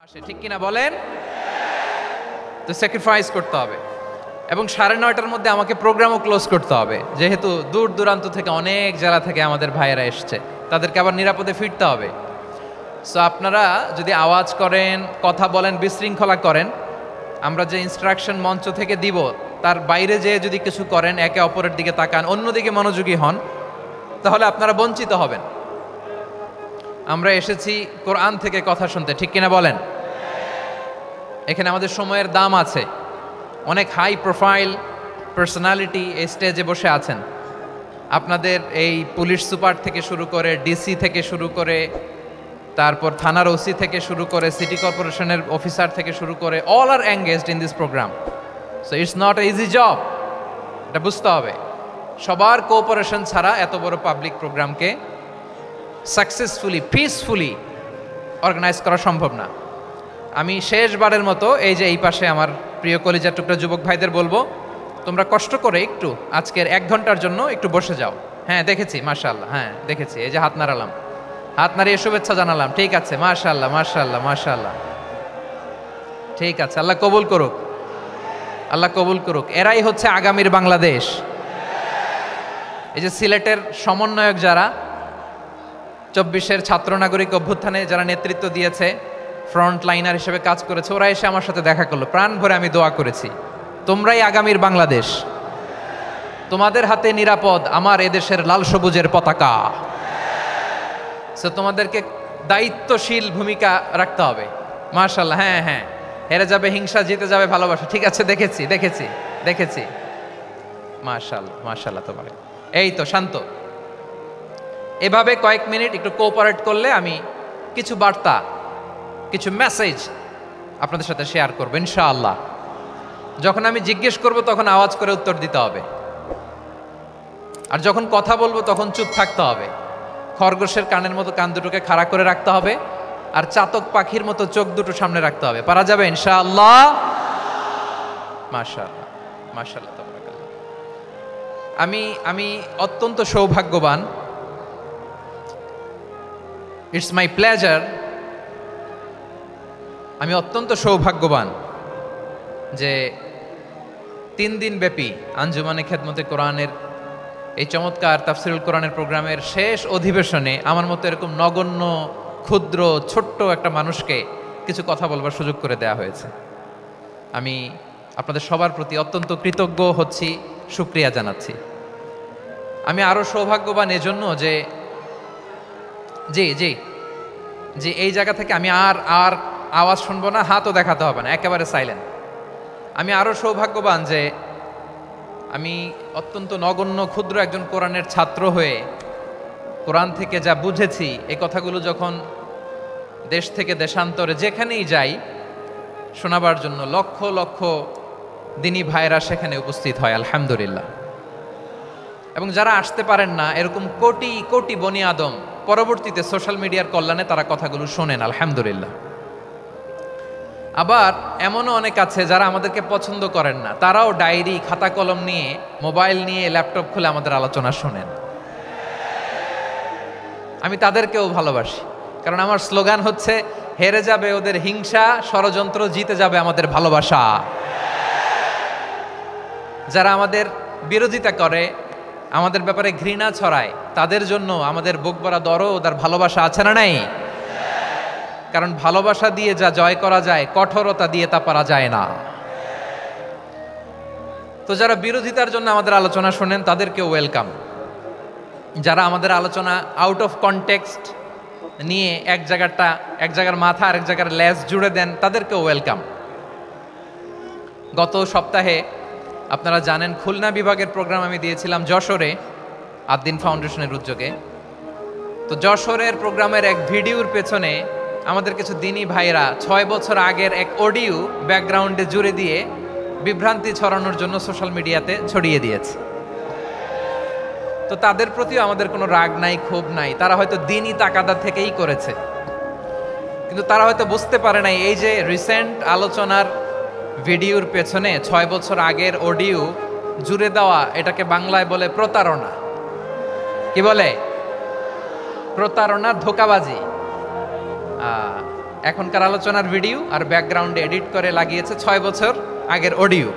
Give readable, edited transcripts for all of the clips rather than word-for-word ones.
আসে, ঠিক কিনা বলেন? তো স্যাক্রিফাইস করতে হবে এবং 9:30টার মধ্যে আমাকে প্রোগ্রামও ক্লোজ করতে হবে, যেহেতু দূর দূরান্ত থেকে অনেক জেলা থেকে আমাদের ভাইয়েরা এসছে, তাদেরকে আবার নিরাপদে ফিরতে হবে। সো আপনারা যদি আওয়াজ করেন, কথা বলেন, বিশৃঙ্খলা করেন, আমরা যে ইনস্ট্রাকশন মঞ্চ থেকে দিব তার বাইরে যেয়ে যদি কিছু করেন, একে অপরের দিকে তাকান, অন্যদিকে মনোযোগী হন, তাহলে আপনারা বঞ্চিত হবেন। আমরা এসেছি কোরআন থেকে কথা শুনতে, ঠিক কিনা বলেন? এখানে আমাদের সময়ের দাম আছে। অনেক হাই প্রোফাইল পার্সোনালিটি এই স্টেজে বসে আছেন। আপনাদের এই পুলিশ সুপার থেকে শুরু করে, ডিসি থেকে শুরু করে, তারপর থানার ওসি থেকে শুরু করে, সিটি কর্পোরেশনের অফিসার থেকে শুরু করে, all are engaged in this program. So it's not a easy job, এটা বুঝতে হবে। সবার কোঅপারেশন ছাড়া এত বড় পাবলিক প্রোগ্রামকে সাকসেসফুলি, পিসফুলি অর্গানাইজ করা সম্ভব না। আমি শেষবারের মতো এই যে এই পাশে আমার প্রিয় কলিজার টুকরা যুবক ভাইদের বলবো, তোমরা কষ্ট করে একটু আজকের 1 ঘন্টার জন্য একটু বসে যাও। হ্যাঁ দেখেছি, মাশাআল্লাহ, হ্যাঁ দেখেছি, এই যে হাত নাড়ালাম, হাত নাড়িয়ে শুভেচ্ছা জানালাম, ঠিক আছে, মাশাআল্লাহ মাশাআল্লাহ মাশাআল্লাহ, ঠিক আছে, আল্লাহ কবুল করুক, আল্লাহ কবুল করুক। এরাই হচ্ছে আগামীর বাংলাদেশ। এই যে সিলেটের সমন্বয়ক যারা 24-এর ছাত্র নাগরিক অভ্যুত্থানে যারা নেতৃত্ব দিয়েছে, ফ্রন্ট লাইনার হিসেবে কাজ করেছে, ওরা এসে আমার সাথে দেখা করলো, প্রাণ ভরে আমি দোয়া করেছি, তোমরাই আগামীর বাংলাদেশ, তোমাদের হাতে নিরাপদ আমার এদেশের লাল সবুজের পতাকা। সো তোমাদেরকে দায়িত্বশীল ভূমিকা রাখতে হবে। মাশাআল্লাহ, হ্যাঁ হ্যাঁ, হেরে যাবে হিংসা, জিতে যাবে ভালোবাসা, ঠিক আছে, দেখেছি দেখেছি দেখেছি, মাশাআল্লাহ মাশাআল্লাহ। তোমার এই তো শান্ত, এভাবে কয়েক মিনিট একটু কোঅপারেট করলে আমি কিছু বার্তা, কিছু মেসেজ আপনাদের সাথে শেয়ার করবো ইনশাআল্লাহ। যখন আমি জিজ্ঞেস করব তখন আওয়াজ করে উত্তর দিতে হবে, আর যখন কথা বলবো তখন চুপ থাকতে হবে। খরগোশের কানের মতো কান দুটোকে খাড়া করে রাখতে হবে, আর চাতক পাখির মতো চোখ দুটো সামনে রাখতে হবে। পারা যাবে ইনশাআল্লাহ? মাশাআল্লাহ মাশাআল্লাহ তাবারাকাল্লাহ। আমি অত্যন্ত সৌভাগ্যবান, ইটস মাই প্লেজার, আমি অত্যন্ত সৌভাগ্যবান যে 3 দিন ব্যাপী আঞ্জুমানে খেদমতে কোরআনের এই চমৎকার তাফসিরুল কোরআনের প্রোগ্রামের শেষ অধিবেশনে আমার মতো এরকম নগণ্য, ক্ষুদ্র, ছোট্ট একটা মানুষকে কিছু কথা বলবার সুযোগ করে দেয়া হয়েছে। আমি আপনাদের সবার প্রতি অত্যন্ত কৃতজ্ঞ হচ্ছি, শুকরিয়া জানাচ্ছি। আমি আরও সৌভাগ্যবান এজন্য যে জি জি জি এই জায়গা থেকে আমি আর আওয়াজ শুনবো না, হাতও দেখাতে হবে না, একেবারে সাইলেন্ট। আমি আরও সৌভাগ্যবান যে আমি অত্যন্ত নগণ্য, ক্ষুদ্র একজন কোরআনের ছাত্র হয়ে কোরআন থেকে যা বুঝেছি, এই কথাগুলো যখন দেশ থেকে দেশান্তরে যেখানেই যাই শোনাবার জন্য লক্ষ লক্ষ দিনী ভাইরা সেখানে উপস্থিত হয়, আলহামদুলিল্লাহ। এবং যারা আসতে পারেন না, এরকম কোটি কোটি বনি আদম পরবর্তীতে সোশ্যাল মিডিয়ার কল্যাণে তারা কথাগুলো শোনেন, আলহামদুলিল্লাহ। আবার এমনও অনেক আছে যারা আমাদেরকে পছন্দ করেন না, তারাও ডায়েরি, খাতা কলম নিয়ে, মোবাইল নিয়ে, ল্যাপটপ খুলে আমাদের আলোচনা শোনেন। আমি তাদেরকেও ভালোবাসি, কারণ আমার স্লোগান হচ্ছে, হেরে যাবে ওদের হিংসা, ষড়যন্ত্র, জিতে যাবে আমাদের ভালোবাসা। যারা আমাদের বিরোধিতা করে, আমাদের ব্যাপারে ঘৃণা ছড়ায়, তাদের জন্য আমাদের বুক ভরা দরদ আর ভালোবাসা আছে না নাই? কারণ ভালোবাসা দিয়ে যা জয় করা যায়, কঠোরতা দিয়ে তা পারা যায় না। তো যারা বিরোধিতার জন্য আমাদের আলোচনা শোনেন তাদেরকেও ওয়েলকাম। যারা আমাদের আলোচনা আউট অফ কনটেক্সট নিয়ে এক জায়গার মাথা আর এক জায়গার লেজ জুড়ে দেন, তাদেরকেও ওয়েলকাম। গত সপ্তাহে আপনারা জানেন খুলনা বিভাগের প্রোগ্রাম আমি দিয়েছিলাম যশোরে, আদ্দিন ফাউন্ডেশনের উদ্যোগে। তো যশোরের প্রোগ্রামের এক ভিডিওর পেছনে আমাদের কিছু দিনী ভাইরা 6 বছর আগের এক অডিও ব্যাকগ্রাউন্ডে জুড়ে দিয়ে বিভ্রান্তি ছড়ানোর জন্য সোশ্যাল মিডিয়াতে ছড়িয়ে দিয়েছে। তো তাদের প্রতিও আমাদের কোনো রাগ নাই, ক্ষোভ নাই, তারা হয়তো দিনী তাকাদা থেকেই করেছে, কিন্তু তারা হয়তো বুঝতে পারে নাই এই যে রিসেন্ট আলোচনার ভিডিওর পেছনে 6 বছর আগের অডিও জুড়ে দেওয়া, এটাকে বাংলায় বলে প্রতারণা। কি বলে? প্রতারণা, ধোঁকাবাজি। এখনকার আলোচনার ভিডিও আর ব্যাকগ্রাউন্ডে এডিট করে লাগিয়েছে 6 বছর আগের অডিও।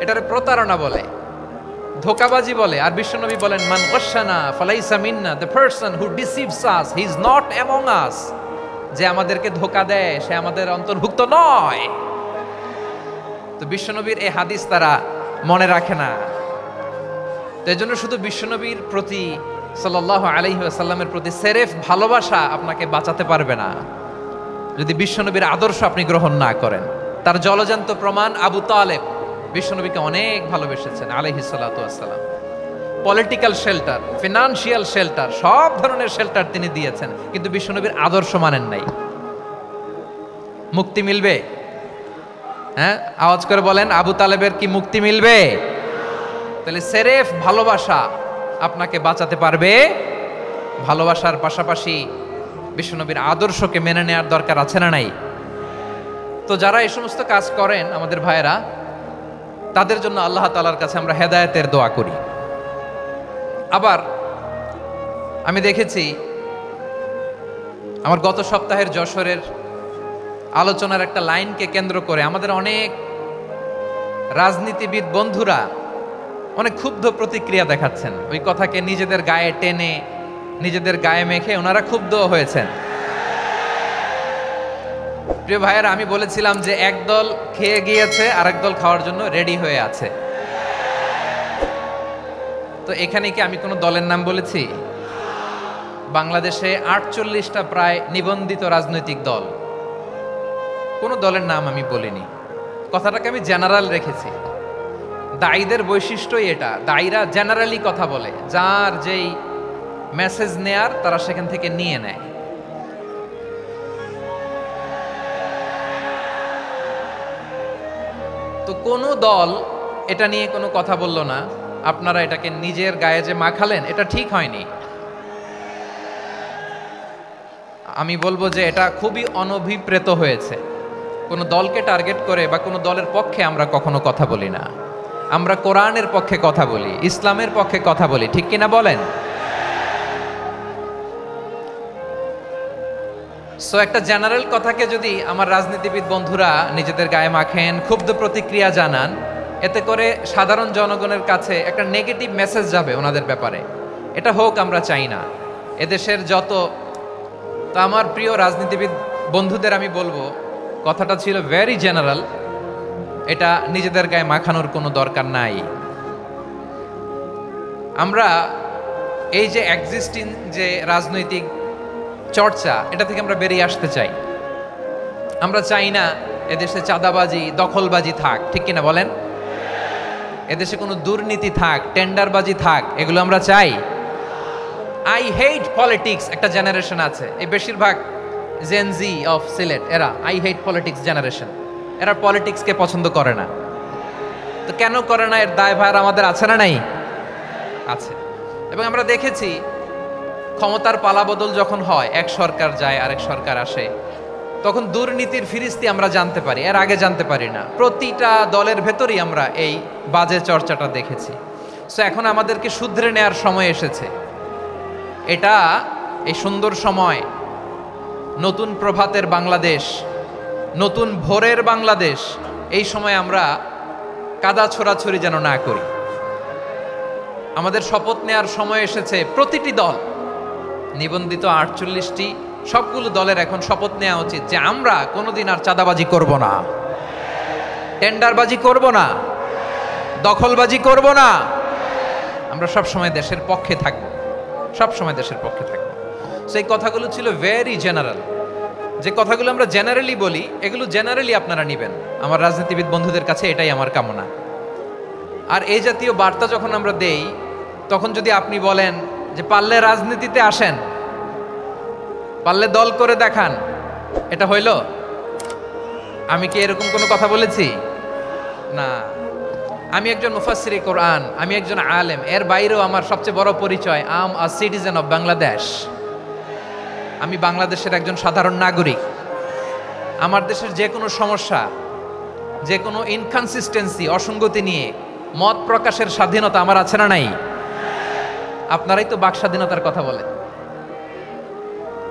এটারে প্রতারণা বলে, ধোঁকাবাজি বলে। আর বিশ্বনবী বলেন, মান গাশশানা ফালাইসা মিন্না, the person who deceives us he is not among us. যে আমাদেরকে ধোঁকা দেয় সে আমাদের অন্তর্ভুক্ত নয়। তো বিশ্বনবীর এই হাদিস তারা মনে রাখে না। তো এজন্য শুধু বিশ্বনবীর প্রতি সাল্লাল্লাহু আলাইহি ওয়াসাল্লামের প্রতি সেরেফ ভালোবাসা আপনাকে বাঁচাতে পারবে না যদি বিশ্বনবীর আদর্শ আপনি গ্রহণ না করেন। তার জলজান্ত প্রমাণ, আবু তালেব বিশ্বনবীকে অনেক ভালোবেসেছেন আলাইহিস সালাতু ওয়াসসালাম। পলিটিক্যাল শেল্টার, ফিনান্সিয়াল শেল্টার, সব ধরনের শেল্টার তিনি দিয়েছেন, কিন্তু বিশ্বনবীর আদর্শ মানেন নাই। মুক্তি মিলবে? হ্যাঁ, আওয়াজ করে বলেন, আবু তালেবের কি মুক্তি মিলবে? তাহলে সেরেফ ভালোবাসা আপনাকে বাঁচাতে পারবে। ভালোবাসার পাশাপাশি বিশ্বনবীর আদর্শকে মেনে নেওয়ার দরকার আছে না নাই? তো যারা এই সমস্ত কাজ করেন আমাদের ভাইয়েরা, তাদের জন্য আল্লাহ তাআলার কাছে আমরা হেদায়েতের দোয়া করি। আবার আমি দেখেছি আমার গত সপ্তাহের যশোরের আলোচনার একটা লাইনকে কেন্দ্র করে আমাদের অনেক রাজনীতিবিদ বন্ধুরা অনেক ক্ষুব্ধ প্রতিক্রিয়া দেখাচ্ছেন। ওই কথাকে নিজেদের গায়ে টেনে, নিজেদের গায়ে মেখে ওনারা ক্ষুব্ধ হয়েছেন। প্রিয় ভাইয়েরা, আমি বলেছিলাম যে একদল খেয়ে গিয়েছে আর একদল খাওয়ার জন্য রেডি হয়ে আছে। তো এখানে কি আমি কোনো দলের নাম বলেছি? বাংলাদেশে 48টা প্রায় নিবন্ধিত রাজনৈতিক দল, কোনো দলের নাম আমি বলিনি। কথাটাকে আমি জেনারেল রেখেছি। দায়ীদের বৈশিষ্ট্যই এটা, দায়ীরা জেনারেলি কথা বলে, যার যেই মেসেজ নেয়ার তারা সেখান থেকে নিয়ে নেয়। তো কোনো দল এটা নিয়ে কোনো কথা বলল না। আপনারা এটাকে নিজের গায়ে যে মাখালেন, এটা ঠিক হয়নি। আমি বলবো যে এটা খুবই অনভিপ্রেত হয়েছে। কোনো দলকে টার্গেট করে বা কোনো দলের পক্ষে আমরা কখনো কথা বলি না। আমরা কোরআনের পক্ষে কথা বলি, ইসলামের পক্ষে কথা বলি, ঠিক কিনা বলেন? সো একটা জেনারেল কথাকে যদি আমার রাজনীতিবিদ বন্ধুরা নিজেদের গায়ে মাখেন, ক্ষুব্ধ প্রতিক্রিয়া জানান, এতে করে সাধারণ জনগণের কাছে একটা নেগেটিভ মেসেজ যাবে ওনাদের ব্যাপারে। এটা হোক আমরা চাই না। এদেশের যত, তো আমার প্রিয় রাজনীতিবিদ বন্ধুদের আমি বলবো, কথাটা ছিল ভেরি জেনারেল, এটা নিজেদের গায়ে মাখানোর কোনো দরকার নাই। আমরা এই যে এক্সিস্টিং যে রাজনৈতিক চর্চা, এটা থেকে আমরা বেরিয়ে আসতে চাই। আমরা চাই না এদেশে চাঁদাবাজি, দখলবাজি থাক, ঠিক কিনা বলেন? এদেশে কোনো দুর্নীতি থাক, টেন্ডারবাজি থাক, এগুলো আমরা চাই? আই হেট পলিটিক্স একটা জেনারেশন আছে, এই বেশিরভাগ জেনজি অফ সিলেট, এরা আই হেট পলিটিক্স জেনারেশন। এরা পলিটিক্সকে পছন্দ করে না। তো কেন করে না, এর দায়ভার আমাদের আছে না নাই? আছে। এবং আমরা দেখেছি ক্ষমতার পালাবদল যখন হয়, এক সরকার যায় আরেক সরকার আসে, তখন দুর্নীতির ফিরিস্তি আমরা জানতে পারি, এর আগে জানতে পারি না। প্রতিটা দলের ভেতরেই আমরা এই বাজে চর্চাটা দেখেছি। সো এখন আমাদেরকে শুধরে নেয়ার সময় এসেছে। এটা এই সুন্দর সময়, নতুন প্রভাতের বাংলাদেশ, নতুন ভোরের বাংলাদেশ, এই সময় আমরা কাদা ছোড়াছুড়ি যেন না করি। আমাদের শপথ নেয়ার সময় এসেছে। প্রতিটি দল, নিবন্ধিত 48টি, সবগুলো দলের এখন শপথ নেওয়া উচিত যে আমরা কোনোদিন আর চাঁদাবাজি করব না, টেন্ডারবাজি করব না, দখলবাজি করব না। আমরা সব সময় দেশের পক্ষে থাকব, সব সময় দেশের পক্ষে থাকব। সেই কথাগুলো ছিল ভেরি জেনারেল। যে কথাগুলো আমরা জেনারেলি বলি, এগুলো জেনারেলি আপনারা নেবেন। আমার রাজনীতিবিদ বন্ধুদের কাছে এটাই আমার কামনা। আর এই জাতীয় বার্তা যখন আমরা দেই, তখন যদি আপনি বলেন যে পারলে রাজনীতিতে আসেন, পারলে দল করে দেখান, এটা হইল? আমি কি এরকম কোনো কথা বলেছি? না। আমি একজন মুফাসসিরে কোরআন, আমি একজন আলেম, এর বাইরেও আমার সবচেয়ে বড় পরিচয় আম আ সিটিজেন অফ বাংলাদেশ। আমি বাংলাদেশের একজন সাধারণ নাগরিক। আমার দেশের যে কোনো সমস্যা, যে কোনো ইনকনসিস্টেন্সি, অসঙ্গতি নিয়ে মত প্রকাশের স্বাধীনতা আমার আছে না নাই? আপনারাই তো বাক স্বাধীনতার কথা বলেন।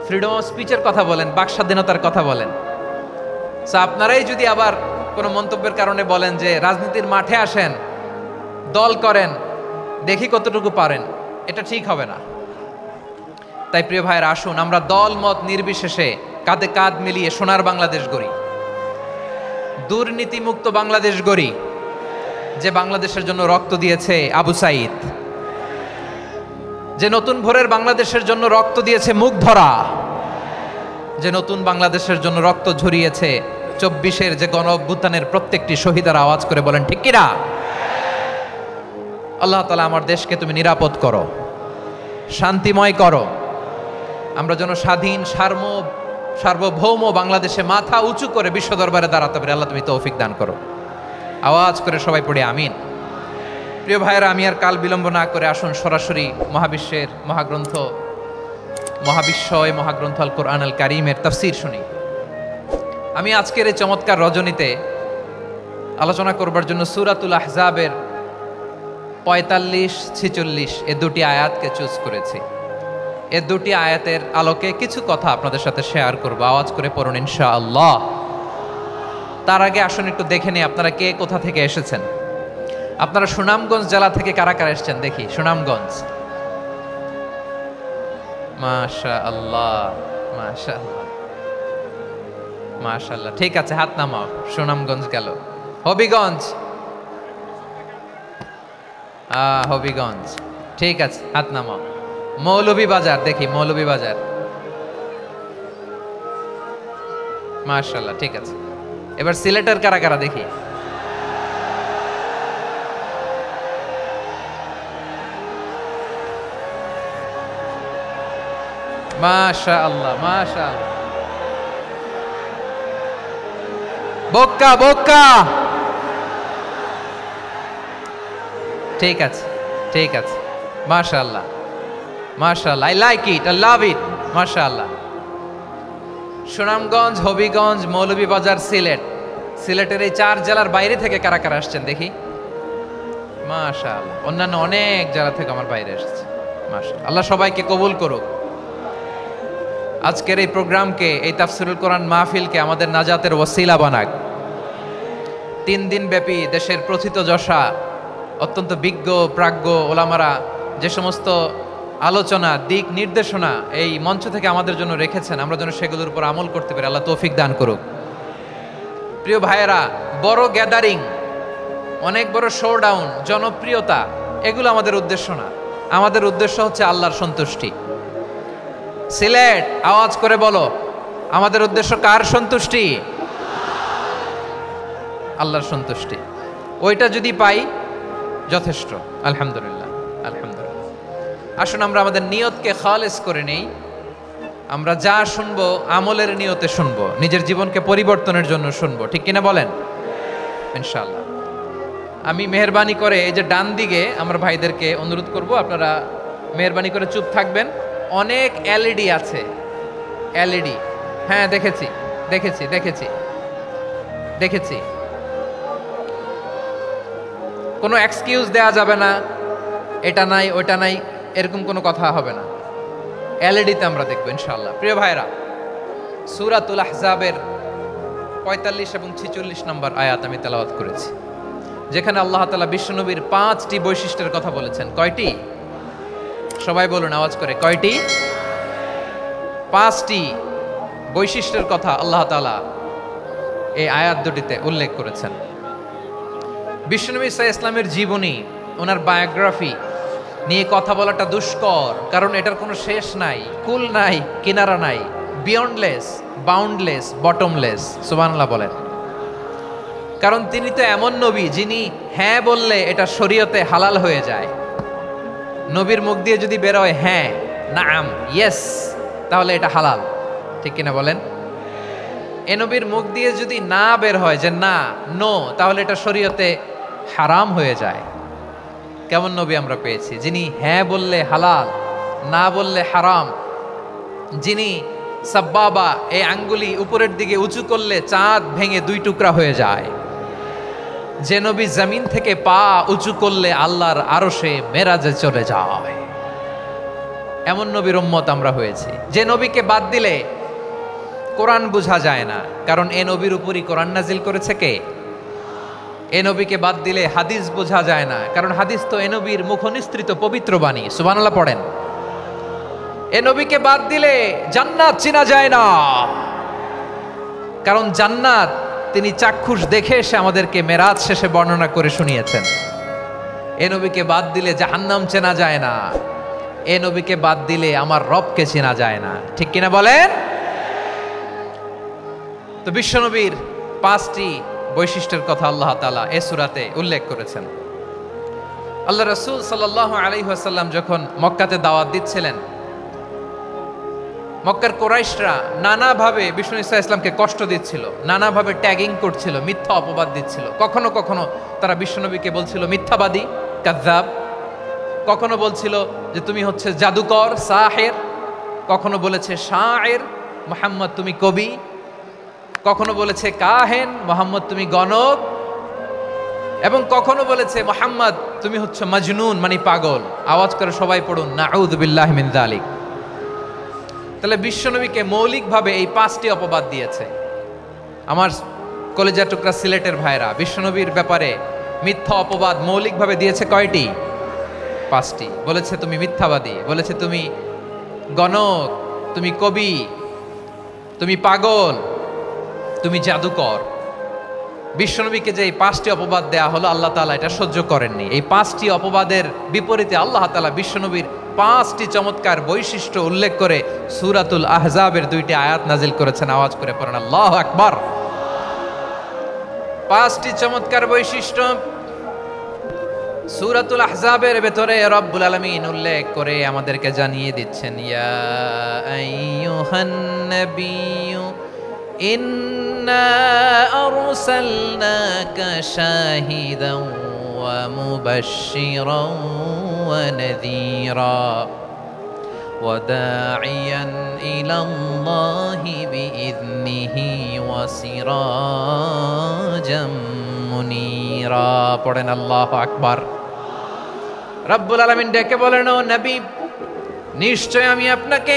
ফ্রিডম অফ স্পিচের কথা বলেন, বাক স্বাধীনতার কথা বলেন। সো আপনারাই যদি আবার কোনো মন্তব্যের কারণে বলেন যে রাজনীতির মাঠে আসেন, দল করেন, দেখি কতটুকু পারেন, এটা ঠিক হবে না। তাই প্রিয় ভাইয়েরা, আসুন আমরা দল মত নির্বিশেষে কাঁধে কাঁধ মিলিয়ে সোনার বাংলাদেশ গড়ি, দুর্নীতিমুক্ত বাংলাদেশ গড়ি, যে বাংলাদেশের জন্য রক্ত দিয়েছে আবু সাইদ, যে নতুন ভোরের বাংলাদেশের জন্য রক্ত দিয়েছে মুখ ধরা, যে নতুন বাংলাদেশের জন্য রক্ত ঝরিয়েছে 24-এর যে গণ অভ্যুত্থানের প্রত্যেকটি শহীদার। আওয়াজ করে বলেন ঠিক কিনা? আল্লাহ তাআলা আমার দেশকে তুমি নিরাপদ করো, শান্তিময় করো, আমরা যেন স্বাধীন সার্বভৌম বাংলাদেশে মাথা উঁচু করে বিশ্ব দরবারে দাঁড়াতে পারি। আল্লাহ তুমি তৌফিক দান করো। আওয়াজ করে সবাই পড়ে আমিন। প্রিয় ভাইয়েরা, আমি আর কাল বিলম্ব না করে আসুন সরাসরি মহাবিশ্বের মহাগ্রন্থ, মহাগ্রন্থ আল কোরআন আল কারীমের তাফসীর শুনি। আমি আজকের এই চমৎকার রজনীতে আলোচনা করবার জন্য সূরাতুল আহজাবের 45-46 এ দুটি আয়াতকে চুজ করেছি। এ দুটি আয়াতের আলোকে কিছু কথা আপনাদের সাথে শেয়ার করব। আওয়াজ করে পড়ুন ইনশাআল্লাহ। তার আগে আসুন একটু দেখে নিই আপনারা কে কোথা থেকে এসেছেন। আপনারা সুনামগঞ্জ জেলা থেকে কারা কারা এসেছেন দেখি। সুনামগঞ্জ, মাশাআল্লাহ মাশাআল্লাহ মাশাআল্লাহ, ঠিক আছে, হাত নামাও। সুনামগঞ্জ গেল। হবিগঞ্জ, হবিগঞ্জ, ঠিক আছে, হাত নামাও। মৌলভীবাজার, দেখি মৌলভীবাজার, মাশাআল্লাহ, ঠিক আছে। এবার সিলেটের কারা কারা দেখি। মাশাআল্লাহ মাশাআল্লাহ। বক্কা বক্কা, ঠিক আছে ঠিক আছে, মাশাআল্লাহ মাশাআল্লাহ, I like it, I love it, মাশাআল্লাহ। সুনামগঞ্জ, হবিগঞ্জ, মৌলভীবাজার, সিলেট। সিলেটের এই 4 জেলার বাইরে থেকে কারা কারা আসছেন দেখি। মাশাআল্লাহ, অন্যান্য অনেক জেলা থেকে আমার বাইরে এসেছে, মাশাআল্লাহ। আল্লাহ সবাইকে কবুল করুক। আজকের এই প্রোগ্রামকে, এই তাফসীরুল কোরআন মাহফিলকে আমাদের নাজাতের ওসিলা বানাক। 3 দিন ব্যাপী দেশের প্রথিতযশা অত্যন্ত বিজ্ঞ প্রাজ্ঞ ওলামারা যে সমস্ত আলোচনা, দিক নির্দেশনা এই মঞ্চ থেকে আমাদের জন্য রেখেছেন, আমরা যেন সেগুলোর উপর আমল করতে পারি। আল্লাহ তৌফিক দান করুক। প্রিয় ভাইয়েরা, বড় গ্যাদারিং, অনেক বড় শোডাউন, জনপ্রিয়তা, এগুলো আমাদের উদ্দেশ্য না। আমাদের উদ্দেশ্য হচ্ছে আল্লাহর সন্তুষ্টি। সিলেট, আওয়াজ করে বলো, আমাদের উদ্দেশ্য কার সন্তুষ্টি? আল্লাহর সন্তুষ্টি। ওইটা যদি পাই যথেষ্ট, আলহামদুলিল্লাহ আলহামদুলিল্লাহ। আসুন আমরা আমাদের নিয়তকে খালেস করে নেই। আমরা যা শুনবো আমলের নিয়তে শুনবো, নিজের জীবনকে পরিবর্তনের জন্য শুনবো, ঠিক কিনা বলেন? ইনশাআল্লাহ। আমি মেহেরবানি করে এই যে ডান দিকে আমার ভাইদেরকে অনুরোধ করব, আপনারা মেহেরবানি করে চুপ থাকবেন। অনেক এলইডি আছে, এলইডি, হ্যাঁ দেখেছি দেখেছি দেখেছি দেখেছি। কোনো এক্সকিউজ দেয়া যাবে না, এটা নাই ওইটা নাই, এরকম কোনো কথা হবে না। এলইডিতে আমরা দেখবো ইনশাআল্লাহ। প্রিয় ভাইরা, সূরাতুল আহজাবের 45 এবং 46 নম্বর আয়াত আমি তেলাওয়াত করেছি, যেখানে আল্লাহ তাআলা বিশ্বনবীর 5টি বৈশিষ্ট্যের কথা বলেছেন। কয়টি? সবাই বলুন আওয়াজ করে, কয়টি? 5টি বৈশিষ্ট্যের কথা আল্লাহ তাআলা এই আয়াত দুটিতে উল্লেখ করেছেন। বিশ্বনবী সাল্লাল্লাহু আলাইহি ওয়াসাল্লামের জীবনী, ওনার বায়োগ্রাফি নিয়ে কথা বলাটা দুষ্কর, কারণ এটার কোনো শেষ নাই, কুল নাই, কিনারা নাই, বিয়ন্ডলেস, বাউন্ডলেস, বটমলেস। সুবহানাল্লাহ বলেন। কারণ তিনি তো এমন নবী যিনি হ্যাঁ বললে এটা শরীয়তে হালাল হয়ে যায়। নবীর মুখ দিয়ে যদি বের হয় হ্যাঁ, নাম, ইয়েস, তাহলে এটা হালাল, ঠিক কিনা বলেন? এ নবীর মুখ দিয়ে যদি না বের হয় যে না, নো, তাহলে এটা শরীয়তে হারাম হয়ে যায়। কেমন নবী আমরা পেয়েছি, যিনি হ্যাঁ বললে হালাল, না বললে হারাম, যিনি সাব্বাবা, এই আঙ্গুলি উপরের দিকে উঁচু করলে চাঁদ ভেঙে 2 টুকরা হয়ে যায়, যে নবী জমিন থেকে পা উঁচু করলে আল্লাহর আরশে মেরাজে চলে যায়, এমন নবীর উম্মত আমরা হয়েছি যে নবীকে বাদ দিলে কোরআন বোঝা যায় না, কারণ এ নবীর উপরই কোরআন নাজিল করেছে কে? এ নবীকে বাদ দিলে হাদিস বোঝা যায় না, কারণ হাদিস তো এ নবীর মুখনিসৃত পবিত্র বাণী। সুবহানাল্লাহ পড়েন। এ নবীকে বাদ দিলে জান্নাত চেনা যায় না, কারণ জান্নাত তিনি চাক্ষুষ দেখে এসে আমাদেরকে মেরাজ শেষে বর্ণনা করে শুনিয়েছেন। এ নবীকে বাদ দিলে জাহান্নাম চেনা যায় না, এ নবীকে বাদ দিলে আমার রবকে চেনা যায় না। ঠিক কিনা বলেন? তো বিশ্বনবীর 5টি বৈশিষ্ট্যের কথা আল্লাহ তাআলা এই সূরাতে উল্লেখ করেছেন। আল্লাহ রাসূল সাল্লাল্লাহু আলাইহি ওয়াসাল্লাম যখন মক্কাতে দাওয়াত দিচ্ছিলেন, মক্কার কুরাইশরা নানাভাবে বিষ্ণু ঈসা ইসলামকে কষ্ট দিচ্ছিল, নানাভাবে ট্যাগিং করছিল, মিথ্যা অপবাদ দিচ্ছিল। কখনো কখনো তারা বিশ্বনবীকে বলছিল মিথ্যাবাদী, কাযযাব। কখনো বলছিল যে তুমি হচ্ছে জাদুকর, সাহের। কখনো বলেছে শায়ের, মুহাম্মদ তুমি কবি। কখনো বলেছে কাহেন, মুহাম্মদ তুমি গণক। এবং কখনো বলেছে মুহাম্মদ তুমি হচ্ছে মাজনুন, মানে পাগল। আওয়াজ করে সবাই পড়ুন নাউযু বিল্লাহি মিন যালিক। তাহলে বিশ্বনবীকে মৌলিকভাবে এই 5টি অপবাদ দিয়েছে। আমার কলেজা টুকরা সিলেটের ভাইরা, বিশ্বনবীর ব্যাপারে মিথ্যা অপবাদ মৌলিকভাবে দিয়েছে কয়টি? 5টি। বলেছে তুমি মিথ্যাবাদী, বলেছে তুমি গণক, তুমি কবি, তুমি পাগল, তুমি জাদুকর। বিশ্বনবীকে যে এই 5টি অপবাদ দেয়া হলো, আল্লাহ তাআলা এটা সহ্য করেননি। এই 5টি অপবাদের বিপরীতে আল্লাহ তাআলা বিশ্বনবীর 5টি চমৎকার বৈশিষ্ট্য উল্লেখ করে সূরাতুল আহজাবের 2টি আয়াত নাজিল করেছেন। আওয়াজ করে পড়েন আল্লাহু আকবার। 5টি চমৎকার বৈশিষ্ট্য সূরাতুল আহজাবের ভেতরে রব্বুল আলামিন উল্লেখ করে আমাদেরকে জানিয়ে দিচ্ছেন, ইয়া আইয়ুহান নাবিয়্যু ইন্না আরসালনাকা শাহিদান ওয়া মুবাশশিরান ওয়া নাযীরা ওয়া দাঈয়ান ইলাল্লাহি বিইذনিহি ওয়া সিরাজাম মুনীরা। পড়েন আল্লাহু আকবার। রব্বুল আলামিন ডেকে বলেন, ও নবী, নিশ্চয় আমি আপনাকে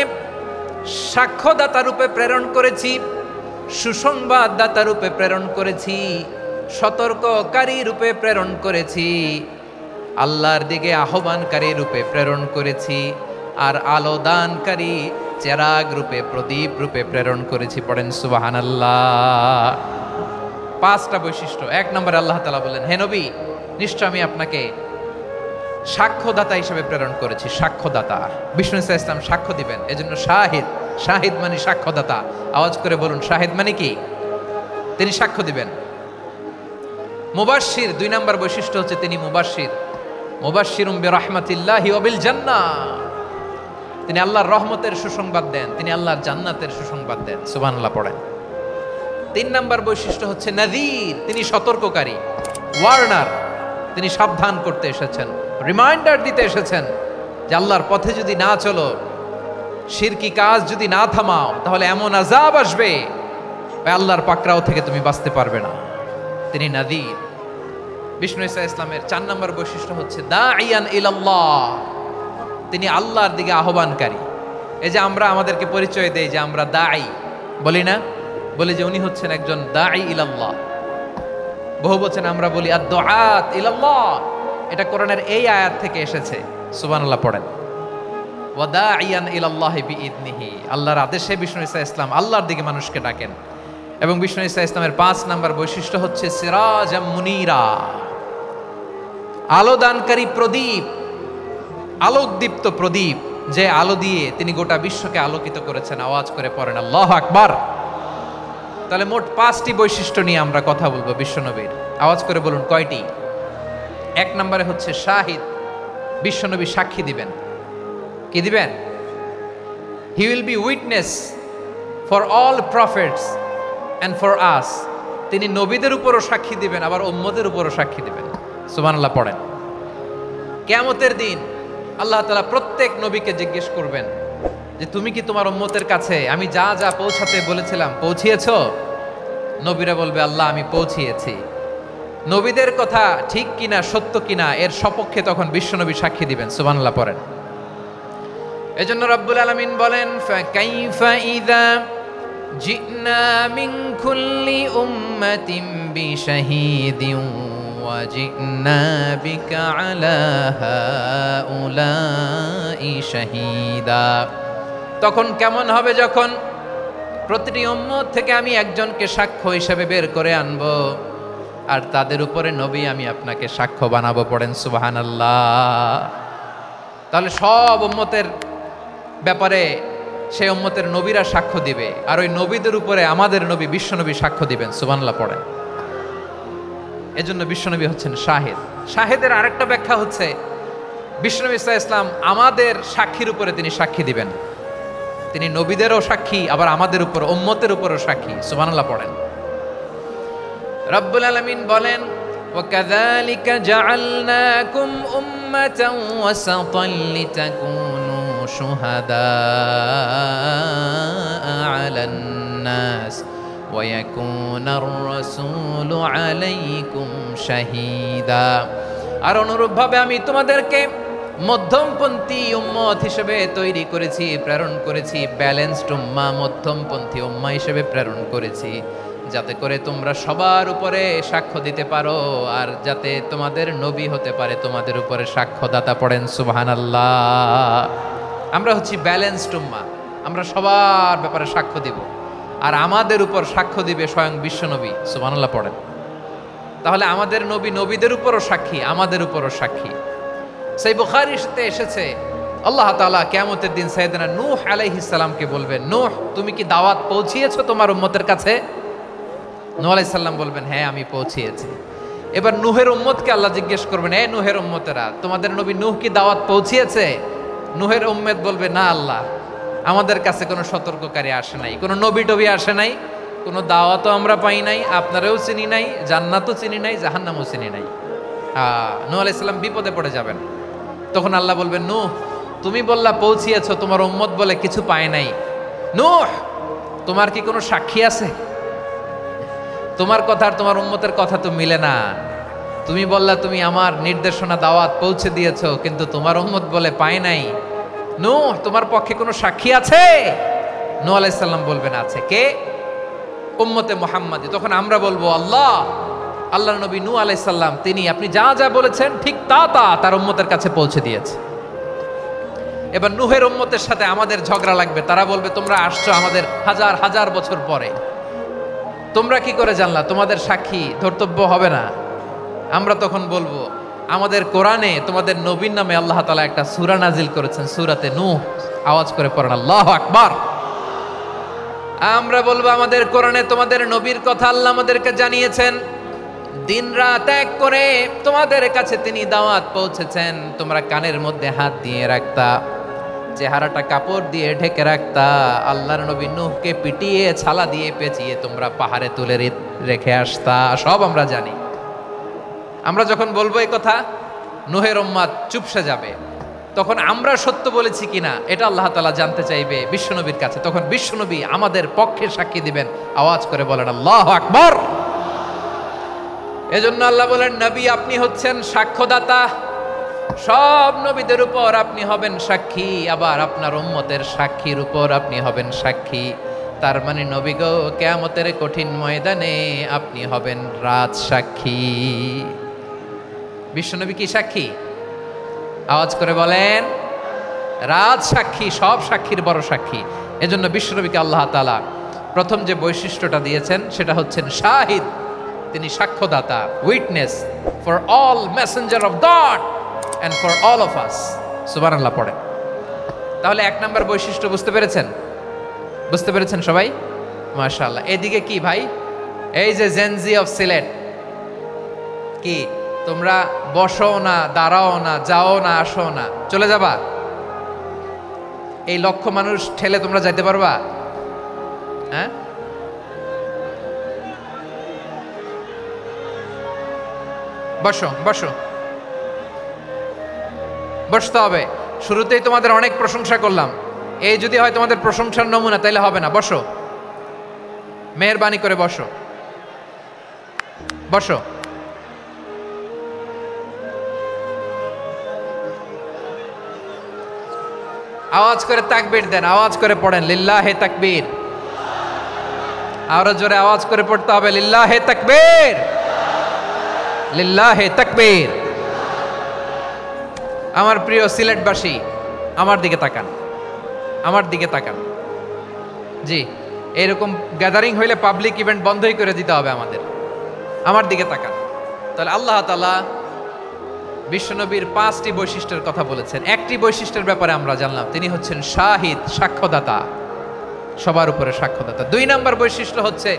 সাক্ষ্যদাতা রূপে প্রেরণ করেছি, সুসংবাদদাতা রূপে প্রেরণ করেছি, সতর্ককারী রূপে প্রেরণ করেছি, আল্লাহর দিকে আহ্বানকারী রূপে প্রেরণ করেছি, আর আলো দানকারী চেরাগ রূপে, প্রদীপ রূপে প্রেরণ করেছি। পড়েন সুবহানাল্লাহ। 5টা বৈশিষ্ট্য। 1 নম্বরে আল্লাহ তাআলা বলেন, হে নবী, নিশ্চয় আমি আপনাকে সাক্ষ্যদাতা হিসেবে প্রেরণ করেছি। সাক্ষ্যদাতা, বিষ্ণু ঈসা ইসলাম সাক্ষ্য দিবেন, এজন্য শাহিদ। শাহিদ মানে সাক্ষ্যদাতা। আওয়াজ করে বলুন শাহিদ মানে কি? তিনি সাক্ষ্য দিবেন। মুবাশশির, 2 নম্বর বৈশিষ্ট্য হচ্ছে তিনি মুবাশশির। মুবাশশিরুম বিরাহমাতিল্লাহি ওয়া বিল জান্নাহ। তিনি আল্লাহর রহমতের সুসংবাদ দেন, তিনি আল্লাহর জান্নাতের সুসংবাদ দেন। সুবহানাল্লাহ পড়েন। 3 নম্বর বৈশিষ্ট্য হচ্ছে নাযীর, তিনি সতর্ককারী, ওয়ার্নার। তিনি সাবধান করতে এসেছেন, রিমাইন্ডার দিতে এসেছেন যে আল্লাহর পথে যদি না চলো, শিরকি কাজ যদি না থামাও, তাহলে এমন আযাব আসবে আল্লাহর পাকড়াও থেকে তুমি বাঁচতে পারবে না। তিনি নাযীর। বিষ্ণু ঈসা ইসলামের 4 নম্বর বৈশিষ্ট্য হচ্ছে দাঈয়ান ইলাল্লাহ, তিনি আল্লাহর দিকে আহ্বানকারী। এই যে আমরা আমাদেরকে পরিচয় দেই যে আমরা দাঈ, বলি না? বলি যে উনি হচ্ছেন একজন দাঈ ইলাল্লাহ। বহু বচন আমরা বলি আদ-দুআত ইলাল্লাহ। এটা কোরআনের এই আয়াত থেকে এসেছে। সুবহানাল্লাহ পড়েন। ওয়া দাঈয়ান ইলাল্লাহি বিইذনিহি, আল্লাহর আদেশে বিষ্ণু ঈসা ইসলাম আল্লাহর দিকে মানুষকে ডাকেন। এবং বিষ্ণু ঈসা ইসলামের 5 নম্বর বৈশিষ্ট্য হচ্ছে সিরাজাম মুনীরা, আলো দানকারী প্রদীপ, আলোকদীপ্ত প্রদীপ, যে আলো দিয়ে তিনি গোটা বিশ্বকে আলোকিত করেছেন। আওয়াজ করে পড়েন আল্লাহু আকবার। তাহলে মোট 5টি বৈশিষ্ট্য নিয়ে আমরা কথা বলবো বিশ্বনবীর। আওয়াজ করে বলুন কয়টি? 1 নম্বরে হচ্ছে শাহিদ, বিশ্বনবী সাক্ষী দিবেন। কি দিবেন? He will be witness for all prophets and for us. তিনি নবীদের উপরও সাক্ষী দিবেন, আবার উম্মতের উপরও সাক্ষী দিবেন। সুবহানাল্লাহ পড়েন। কিয়ামতের দিন আল্লাহ তাআলা প্রত্যেক নবীকে জিজ্ঞেস করবেন যে তুমি কি তোমার উম্মতের কাছে আমি যা যা পৌঁছাতে বলেছিলাম পৌঁছিয়েছো? নবীরা বলবে আল্লাহ আমি পৌঁছিয়েছি। নবীদের কথা ঠিক কিনা, সত্য কিনা, এর সপক্ষে তখন বিশ্বনবী সাক্ষী দিবেন। সুবহানাল্লাহ পড়েন। এজন্য রব্বুল আলামিন বলেন ফাকাইফা ইযা জিনা মিন কুল্লি উম্মাতিন বিশাহীদিন ওয়া জিনা বিকা আলা হাউলাই শাহীদা। তখন কেমন হবে যখন প্রতিটি উম্মত থেকে আমি একজনকে সাক্ষ্য হিসেবে বের করে আনবো, আর তাদের উপরে নবী আমি আপনাকে সাক্ষ্য বানাবো। পড়েন সুবহানাল্লাহ। তাহলে সব উম্মতের ব্যাপারে সেই উম্মতের নবীরা সাক্ষ্য দিবে, আর ওই নবীদের উপরে আমাদের নবী বিশ্বনবী সাক্ষ্য দিবেন। সুবহানাল্লাহ পড়েন। এজন্য বিশ্বনবী হচ্ছেন শাহিদ। শাহিদের আরেকটা ব্যাখ্যা হচ্ছে বিশ্বনবী সাল্লাল্লাহু আলাইহি ওয়াসাল্লাম আমাদের সাক্ষীর উপরে তিনি সাক্ষী দিবেন। তিনি নবীদেরও সাক্ষী, আবার আমাদের উপর উম্মতের উপরও সাক্ষী। সুবহানাল্লাহ পড়েন। রব্বুল আলামিন বলেন وَكَذَلِكَ جَعَلْنَاكُمْ أُمَّةً وَسَطًا لِتَكُونُوا شُهَدَاءَ عَلَى النَّاسِ وَيَكُونَ الرَّسُولُ عَلَيْكُمْ شَهِيدًا। আর অনুরূপভাবে আমি তোমাদেরকে মধ্যমপন্থী উম্মত হিসেবে তৈরি করেছি, প্রেরণ করেছি। ব্যালেন্সড উম্মাহ, মধ্যমপন্থী উম্মাহ হিসেবে প্রেরণ করেছি, যাতে করে তোমরা সবার উপরে সাক্ষ্য দিতে পারো, আর যাতে তোমাদের নবী হতে পারে তোমাদের উপরে সাক্ষ্যদাতা। পড়েন সুবহানাল্লাহ। আমরা হচ্ছি ব্যালেন্সড উম্মাহ, আমরা সবার ব্যাপারে সাক্ষ্য দিব, আর আমাদের উপর সাক্ষ্য দিবে স্বয়ং বিশ্বনবী। সুবহানাল্লাহ পড়েন। তাহলে আমাদের নবী নবীদের উপরও সাক্ষী, আমাদের উপরও সাক্ষী। সেই বুখারীতে এসেছে আল্লাহ তাআলা কিয়ামতের দিন সাইয়েদনা নূহ আলাইহিস সালামকে বলবেন, নূহ তুমি কি দাওয়াত পৌঁছিয়েছো তোমার উম্মতের কাছে? নূহ আলাইহিস সালাম বলবেন, হ্যাঁ আমি পৌঁছিয়েছি। এবার নূহের উম্মতকে আল্লাহ জিজ্ঞেস করবেন, এ নূহের উম্মতেরা, তোমাদের নবী নূহ কি দাওয়াত পৌঁছিয়েছে? নূহের উম্মত বলবে, না আল্লাহ, আমাদের কাছে কোনো সতর্ককারী আসে নাই, কোনো নবী টবি আসে নাই, কোনো দাওয়াতও আমরা পাই নাই, আপনারাও চিনি নাই, জান্নাতও চিনি নাই, জাহান্নামও চিনি নাই। নূহ আলাইহিস সালাম বিপদে পড়ে যাবেন। তখন আল্লাহ বলবেন, নূহ তুমি বললা পৌঁছিয়েছো, তোমার উম্মত বলে কিছু পায় নাই। নূহ তোমার কি কোনো সাক্ষী আছে? তোমার কথা আর তোমার উম্মতের কথা তো মিলে না। তুমি বললা তুমি আমার নির্দেশনা দাওয়াত পৌঁছে দিয়েছো, কিন্তু তোমার উম্মত বলে পায় নাই। নূহ তোমার পক্ষে কোনো সাক্ষী আছে? নূহ আলাইহিস সালাম বলবেন, আছে। কে? উম্মতে মুহাম্মাদি। তখন আমরা বলবো, আল্লাহ, আল্লাহর নবী নূহ আলাইহিস সালাম তিনি আপনি যা যা বলেছেন ঠিক তা তা তার উম্মতের কাছে পৌঁছে দিয়েছে। এবার নূহের উম্মতের সাথে আমাদের ঝগড়া লাগবে। তারা বলবে, তোমরা আসছো আমাদের হাজার হাজার বছর পরে, তোমরা কি করে জানলা? তোমাদের সাক্ষী ধর্তব্য হবে না। আমরা তখন বলবো, আমাদের কোরআনে তোমাদের নবীর নামে আল্লাহ তাআলা একটা সূরা নাজিল করেছেন, সূরাতে নূহ। আওয়াজ করে পড়েন আল্লাহু আকবার। আমরা বলবো, আমাদের কোরআনে তোমাদের নবীর কথা আল্লাহ আমাদেরকে জানিয়েছেন, দিন রাত এক করে তোমাদের কাছে তিনি দাওয়াত পৌঁছেছেন। তোমরা কানের মধ্যে হাত দিয়ে রাখতা, চেহারাটা কাপড় দিয়ে ঢেকে রাখতা, আল্লাহর নবী নূহকে পিটিয়ে ছালা দিয়ে পেঁচিয়ে তোমরা পাহাড়ে তুলে রেখে আসতা। সব আমরা জানি। আমরা যখন বলবো এই কথা, নূহের উম্মত চুপসে যাবে। তখন আমরা সত্য বলেছি কিনা এটা আল্লাহ তাআলা জানতে চাইবে বিশ্বনবীর কাছে। তখন বিশ্বনবী আমাদের পক্ষে সাক্ষী দিবেন। আওয়াজ করে বলেন আল্লাহু আকবার। এজন্য আল্লাহ বলেন, নবী আপনি হচ্ছেন সাক্ষ্যদাতা, সব নবীদের উপর আপনি হবেন সাক্ষী, আবার আপনার উম্মতের সাক্ষীর উপর আপনি হবেন সাক্ষী। তার মানে নবী গো, কিয়ামতের কঠিন ময়দানে আপনি হবেন রাজ সাক্ষী। বিশ্বনবী কি সাক্ষী? আওয়াজ করে বলেন, রাজ সাক্ষী, সব সাক্ষীর বড় সাক্ষী। এজন্য বিশ্বনবীকে আল্লাহ তাআলা প্রথম যে বৈশিষ্ট্যটা দিয়েছেন সেটা হচ্ছেন শাহিদ। তিনি সাক্ষ্যদাতা, witness for all messenger of God and for all of us। সুবহানাল্লাহ পড়ে। তাহলে এক নাম্বার বৈশিষ্ট্য বুঝতে পেরেছেন? বুঝতে পেরেছেন সবাই? মাশাআল্লাহ। এদিকে কি ভাই, এই যে জেনজি অফ সিলেট, কি তোমরা বসো না, দাঁড়াও না, যাও না, আসো না, চলে যাবা? এই লক্ষ মানুষ ঠেলে তোমরা যাইতে পারবা? হ্যাঁ, বসো বসো, বসতে হবে। শুরুতেই তোমাদের অনেক প্রশংসা করলাম, এই যদি হয় তোমাদের প্রশংসার নমুনা, তাইলে হবে না। বসো, মেহেরবানি করে বসো, বসো। আওয়াজ করে তাকবীর দেন, আওয়াজ করে পড়েন লিল্লাহে তাকবীর। আরো জোরে আওয়াজ করে পড়তে হবে লিল্লাহে তাকবীর, লিল্লাহে তাকবীর। আমার প্রিয় সিলেটবাসী, আমার দিকে তাকান, আমার দিকে তাকান। জি, এরকম গ্যাদারিং হইলে পাবলিক ইভেন্ট বন্ধই করে দিতে হবে আমাদের। আমার দিকে তাকান। তাহলে আল্লাহ তাআলা বিশ্বনবীর 5টি বৈশিষ্ট্যের কথা বলেছেন। একটি বৈশিষ্ট্যের ব্যাপারে আমরা জানলাম, তিনি হচ্ছেন শাহিদ, সাক্ষ্যদাতা, সবার উপরে সাক্ষ্যদাতা। 2 নম্বর বৈশিষ্ট্য হচ্ছে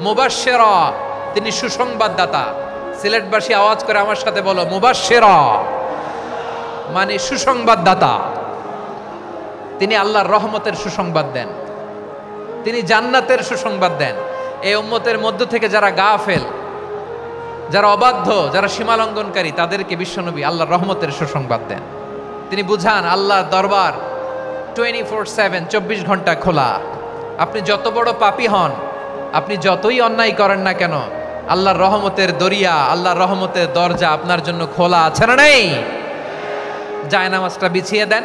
মুবাশশিরা, তিনি সুসংবাদদাতা। সিলেটবাসী আওয়াজ করে আমার সাথে বলো মুবাশশিরা, মানে সুসংবাদদাতা। তিনি আল্লাহর রহমতের সুসংবাদ দেন, তিনি জান্নাতের সুসংবাদ দেন। এই উম্মতের মধ্য থেকে যারা গাফেল, যারা অবাধ্য, যারা সীমালঙ্ঘনকারী, তাদেরকে বিশ্বনবী আল্লাহর রহমতের সুসংবাদ দেন। তিনি বুঝান আল্লাহর দরবার 24/7, 24 ঘন্টা খোলা। আপনি যত বড় পাপী হন, আপনি যতই অন্যায় করেন না কেন, আল্লাহর রহমতের দরিয়া, আল্লাহর রহমতের দরজা আপনার জন্য খোলা আছে না নেই? জায়নামাজটা বিছিয়ে দেন,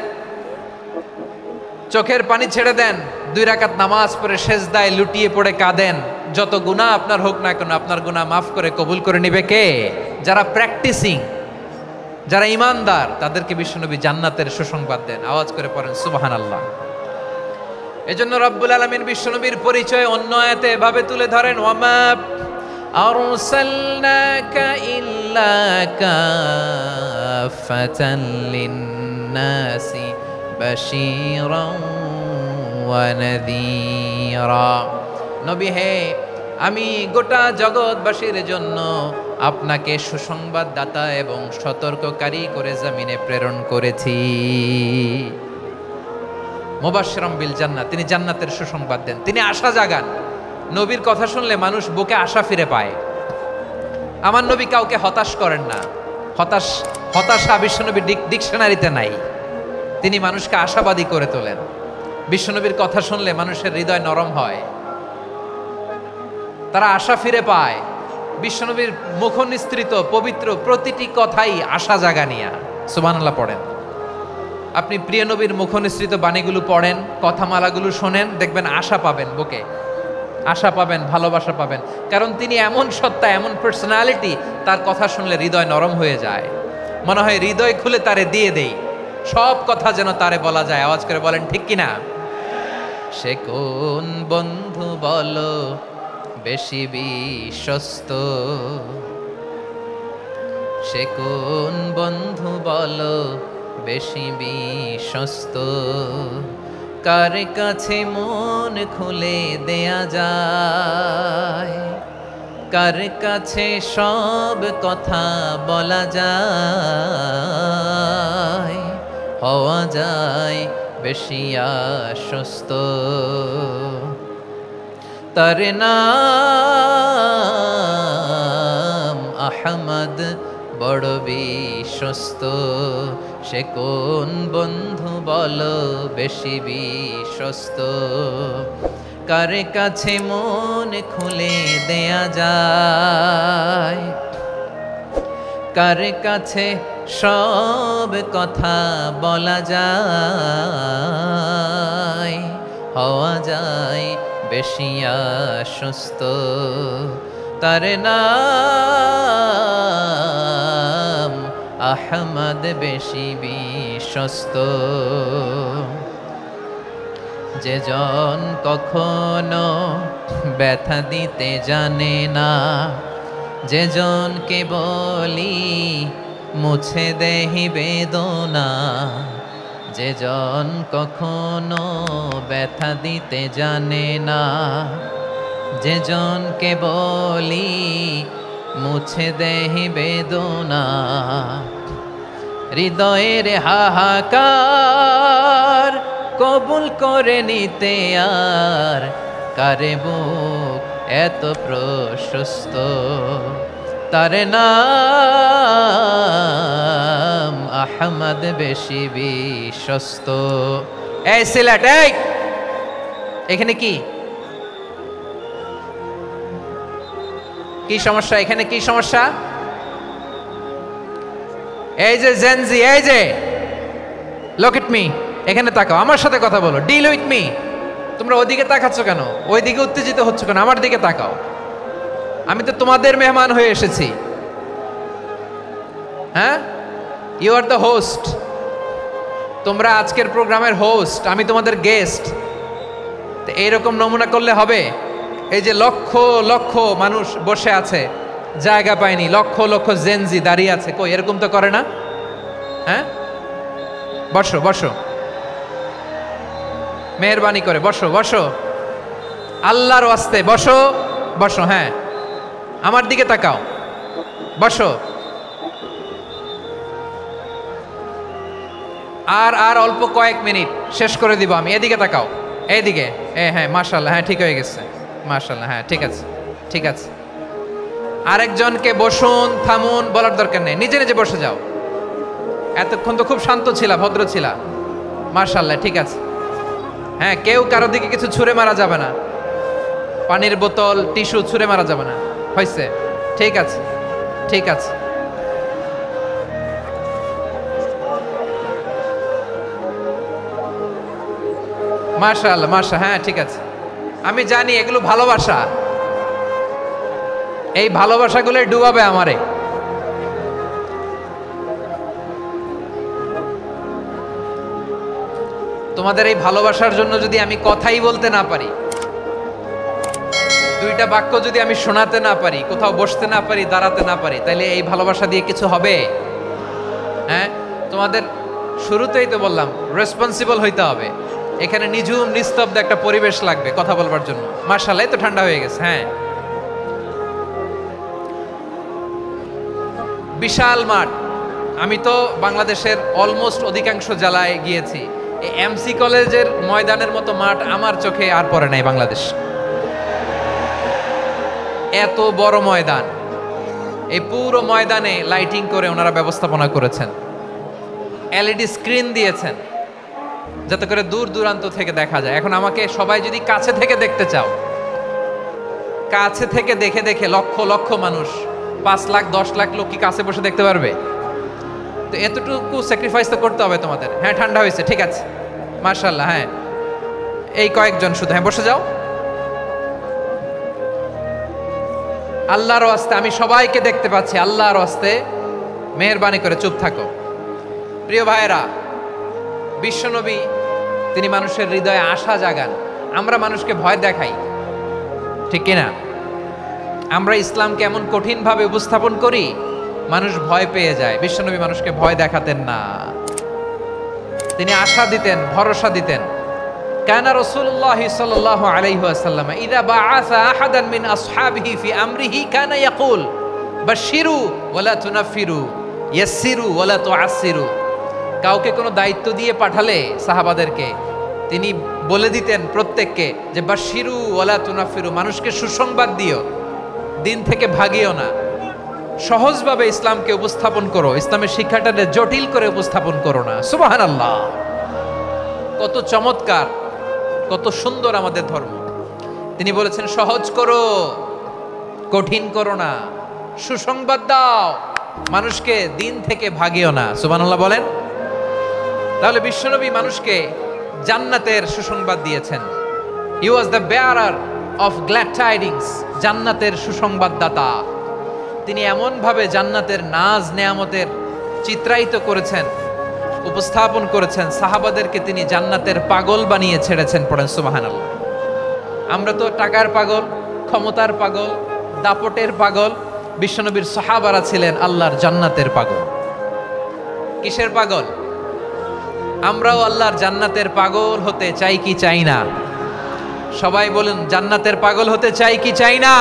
চোখের পানি ছেড়ে দেন, 2 রাকাত নামাজ পড়ে সেজদায় লুটিয়ে পড়ে কাঁদেন। যত গুনাহ আপনার হোক না কেন, আপনার গুনাহ মাফ করে কবুল করে নিবে কে? যারা প্র্যাকটিসিং, যারা ইমানদার, তাদেরকে বিশ্বনবী জান্নাতের সুসংবাদ দেন। আওয়াজ করে পড়েন সুবহানাল্লাহ। এজন্য রব্বুল আলামিন বিশ্বনবীর পরিচয় অন্য আয়াতে এভাবে তুলে ধরেন, ওয়ামা আরসালনাকা ইল্লা কাফাতান লিন্নাসি বাশীরান ওয়া নাযীরা। নবী হে, আমি গোটা জগৎবাসীর জন্য আপনাকে সুসংবাদদাতা এবং সতর্ককারী করে জমিনে প্রেরণ করেছি। মুবাশশিরাম বিল জান্নাত, তিনি জান্নাতের সুসংবাদ দেন, তিনি আশা জাগান। নবীর কথা শুনলে মানুষ বুকে আশা ফিরে পায়। আমার নবী কাউকে হতাশ করেন না। হতাশা বিশ্বনবীর ডিকশনারিতে নাই। তিনি মানুষকে আশাবাদী করে তোলেন। বিশ্বনবীর কথা শুনলে মানুষের হৃদয় নরম হয়, তারা আশা ফিরে পায়। বিশ্বনবীর মুখ নিঃসৃত পবিত্র প্রতিটি কথাই আশা জাগানিয়া। সুবহানাল্লাহ পড়েন। আপনি প্রিয় নবীর মুখ নিঃসৃত বাণীগুলো পড়েন, কথামালাগুলো শোনেন, দেখবেন আশা পাবেন, বুকে আশা পাবেন, ভালোবাসা পাবেন। কারণ তিনি এমন সত্তা, এমন পার্সোনালিটি, তার কথা শুনলে হৃদয় নরম হয়ে যায়। মনে হয় হৃদয় খুলে তারে দিয়ে দেই, সব কথা যেন তারে বলা যায়। আওয়াজ করে বলেন ঠিক কিনা? সে কোন বন্ধু বলো বেশি বিশ্বস্ত, সে কোন বন্ধু বলো বেশি বিশ্বস্ত, কার কাছে মন খুলে দেয়া যায়, কার কাছে সব কথা বলা যায়, হওয়া যায় বেশি আশ্বস্ত। তার নাম আহমদ, বড় বিশ্বস্ত। সে কোন বন্ধু বলো বেশি বিশ্বস্ত, কার কাছে মন খুলে দেয়া যায়, কার কাছে সব কথা বলা যায়, হওয়া যায় বেশি আশ্বস্ত। তার নাম আহমদ, বেশি বিশ্বস্ত। যে জন কখনো ব্যথা দিতে জানে না, যে জনকে বলি মুছে দেহি বেদনা, যে জন কখনো ব্যথা দিতে জানে না, যে জনকে বলি মুছে দেহি বেদনা, হৃদয়ের হাহাকার কবুল করে নিতে আর কারে বুক এত প্রশস্ত। তার নাম আহমদ, বেশি বিশ্বস্ত। এই সিলেট, এই এখানে কি কি সমস্যা? এখানে কি সমস্যা? এই যে জেনজি, এই যে লুক এট মি, এখানে তাকাও, আমার সাথে কথা বলো, ডিল উইথ মি। তোমরা ওইদিকে তাকাচ্ছ কেন? ওইদিকে উত্তেজিত হচ্ছ কেন? আমার দিকে তাকাও, আমি তো তোমাদের মেহমান হয়ে এসেছি। হ্যাঁ, ইউ আর দ্য হোস্ট। তোমরা আজকের প্রোগ্রামের হোস্ট, আমি তোমাদের গেস্ট। তো এইরকম নমুনা করলে হবে? এই যে লক্ষ লক্ষ মানুষ বসে আছে, জায়গা পায়নি, লক্ষ লক্ষ জেনজি দাঁড়িয়ে আছে, কই এরকম তো করে না? হ্যাঁ, বসো বসো, মেহরবানি করে বসো বসো, আল্লাহর ওয়াস্তে বসো বসো। হ্যাঁ, আমার দিকে তাকাও, বসো। আর অল্প কয়েক মিনিট, শেষ করে দিব আমি। এদিকে তাকাও, এইদিকে। হ্যাঁ, মাশাআল্লাহ, হ্যাঁ ঠিক হয়ে গেছে, মাশাআল্লাহ, হ্যাঁ ঠিক আছে, ঠিক আছে। আরেকজনকে বসুন, থামুন বলার দরকার নেই, নিজে নিজে বসে যাও। এতক্ষণ তো খুব শান্ত ছিলা, ভদ্র ছিলা, মাশাআল্লাহ, ঠিক আছে। হ্যাঁ, কেউ কারো দিকে কিছু ছুঁড়ে মারা যাবে না, পানির বোতল, টিস্যু ছুঁড়ে মারা যাবে না, হয়েছে? ঠিক আছে, ঠিক আছে। মাশাআল্লাহ, হ্যাঁ ঠিক আছে। আমি জানি এগুলো ভালোবাসা, এই ভালোবাসাগুলো ডুবাবে আমারে। তোমাদের এই ভালোবাসার জন্য যদি আমি কথাই বলতে না পারি, দুইটা বাক্য যদি আমি শোনাতে না পারি, কোথাও বসতে না পারি, দাঁড়াতে না পারি, তাহলে এই ভালোবাসা দিয়ে কিছু হবে? হ্যাঁ, তোমাদের শুরুতেই তো বললাম রেসপন্সিবল হইতে হবে। এখানে নিঝুম নিস্তব্ধ একটা পরিবেশ লাগবে কথা বলবার জন্য। মাশাআল্লাহ, তো ঠান্ডা হয়ে গেছে। হ্যাঁ, বিশাল মাঠ। আমি তো বাংলাদেশের অলমোস্ট অধিকাংশ জেলায় গিয়েছি, এই এমসি কলেজের ময়দানের মতো মাঠ আমার চোখে আর পড়ে নাই বাংলাদেশ। এত বড় ময়দান, এই পুরো ময়দানে লাইটিং করে ওনারা ব্যবস্থাপনা করেছেন, এলইডি স্ক্রিন দিয়েছেন যাতে করে দূর দূরান্ত থেকে দেখা যায়। এখন আমাকে সবাই যদি কাছে থেকে দেখতে চাও, কাছে থেকে দেখে দেখে লক্ষ লক্ষ মানুষ, 5 লাখ 10 লাখ লোক কি কাছে বসে দেখতে পারবে? তো এতটুকু স্যাক্রিফাইস তো করতে হবে তোমাদের। হ্যাঁ, ঠান্ডা হয়েছে, ঠিক আছে, মাশাআল্লাহ। হ্যাঁ, এই কয়েকজন শুধু, হ্যাঁ বসে যাও। আল্লাহর ওয়াস্তে আমি সবাইকে দেখতে পাচ্ছি, আল্লাহর ওয়াস্তে মেহেরবানি করে চুপ থাকো। প্রিয় ভাইয়েরা, বিশ্বনবী তিনি মানুষের হৃদয়ে আশা জাগান। আমরা মানুষকে ভয় দেখাই, ঠিক কিনা? আমরা ইসলামকে এমন কঠিন ভাবে উপস্থাপন করি, মানুষ ভয় পেয়ে যায়। বিশ্বনবী মানুষকে ভয় দেখাতেন না, তিনি আশা দিতেন, ভরসা দিতেন। কানা রাসূলুল্লাহ সাল্লাল্লাহু আলাইহি ওয়াসাল্লাম ইযা বাআসা আহাদান মিন আসহাবিহি ফি আমরিহি কানা ইয়াকুল বাশশিরু ওয়ালা তুনাফিরু ইয়াসসিরু ওয়ালা তুআসসিরু। কাউকে কোনো দায়িত্ব দিয়ে পাঠালে সাহাবাদেরকে তিনি বলে দিতেন প্রত্যেককে যে বাশশিরু ওয়ালা তুনাফিরু, মানুষকে সুসংবাদ দিও, দিন থেকে ভাগিও না। সহজভাবে ইসলামকে উপস্থাপন করো, ইসলামের শিক্ষাটাকে জটিল করে উপস্থাপন করো না। সুবহানাল্লাহ, কত চমৎকার, কত সুন্দর আমাদের ধর্ম। তিনি বলেছেন সহজ করো, কঠিন করো না, সুসংবাদ দাও, মানুষকে দিন থেকে ভাগিও না। সুবহানাল্লাহ বলেন। তাহলে বিশ্বনবী মানুষকে জান্নাতের সুসংবাদ দিয়েছেন। He was the bearer of glad tidings, জান্নাতের সুসংবাদদাতা। তিনি এমনভাবে জান্নাতের নাজ নেয়ামতের চিত্রায়িত করেছেন, উপস্থাপন করেছেন, সাহাবাদেরকে তিনি জান্নাতের পাগল বানিয়ে ছেড়েছেন। পড়েন সুবহানাল্লাহ। আমরা তো টাকার পাগল, ক্ষমতার পাগল, দাপটের পাগল। বিশ্বনবীর সাহাবারা ছিলেন আল্লাহর জান্নাতের পাগল। কিসের পাগল? আমরাও আল্লাহর জান্নাতের পাগল হতে চাই কি চাই না? সবাই বলুন, জান্নাতের পাগল হতে চাই কি চাই না?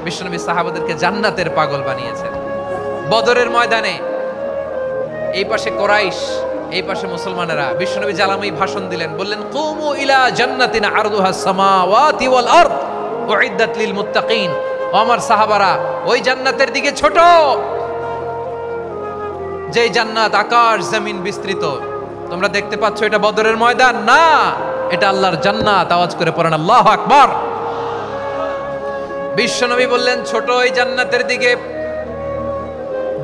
বিশ্বনবী সাহাবাদেরকে জান্নাতের পাগল বানিয়েছেন। বদরের ময়দানে এই পাশে কোরাইশ, এই পাশে মুসলমানেরা। বিশ্বনবী জালামি ভাষণ দিলেন, বললেন কুমু ইলা জান্নাতিন আরদুহাস সামাওয়াতি ওয়াল আরদ উইদ্দাত লিল মুত্তাকিন। ও আমার সাহাবারা, ওই জান্নাতের দিকে ছোট, যেই জান্নাত আকাশ জমিন বিস্তৃত। তোমরা দেখতে পাচ্ছ এটা বদরের ময়দান না, এটা আল্লাহর জান্নাত। আওয়াজ করে পড়েন আল্লাহু আকবার। বিশ্বনবী বললেন ছোট ওই জান্নাতের দিকে,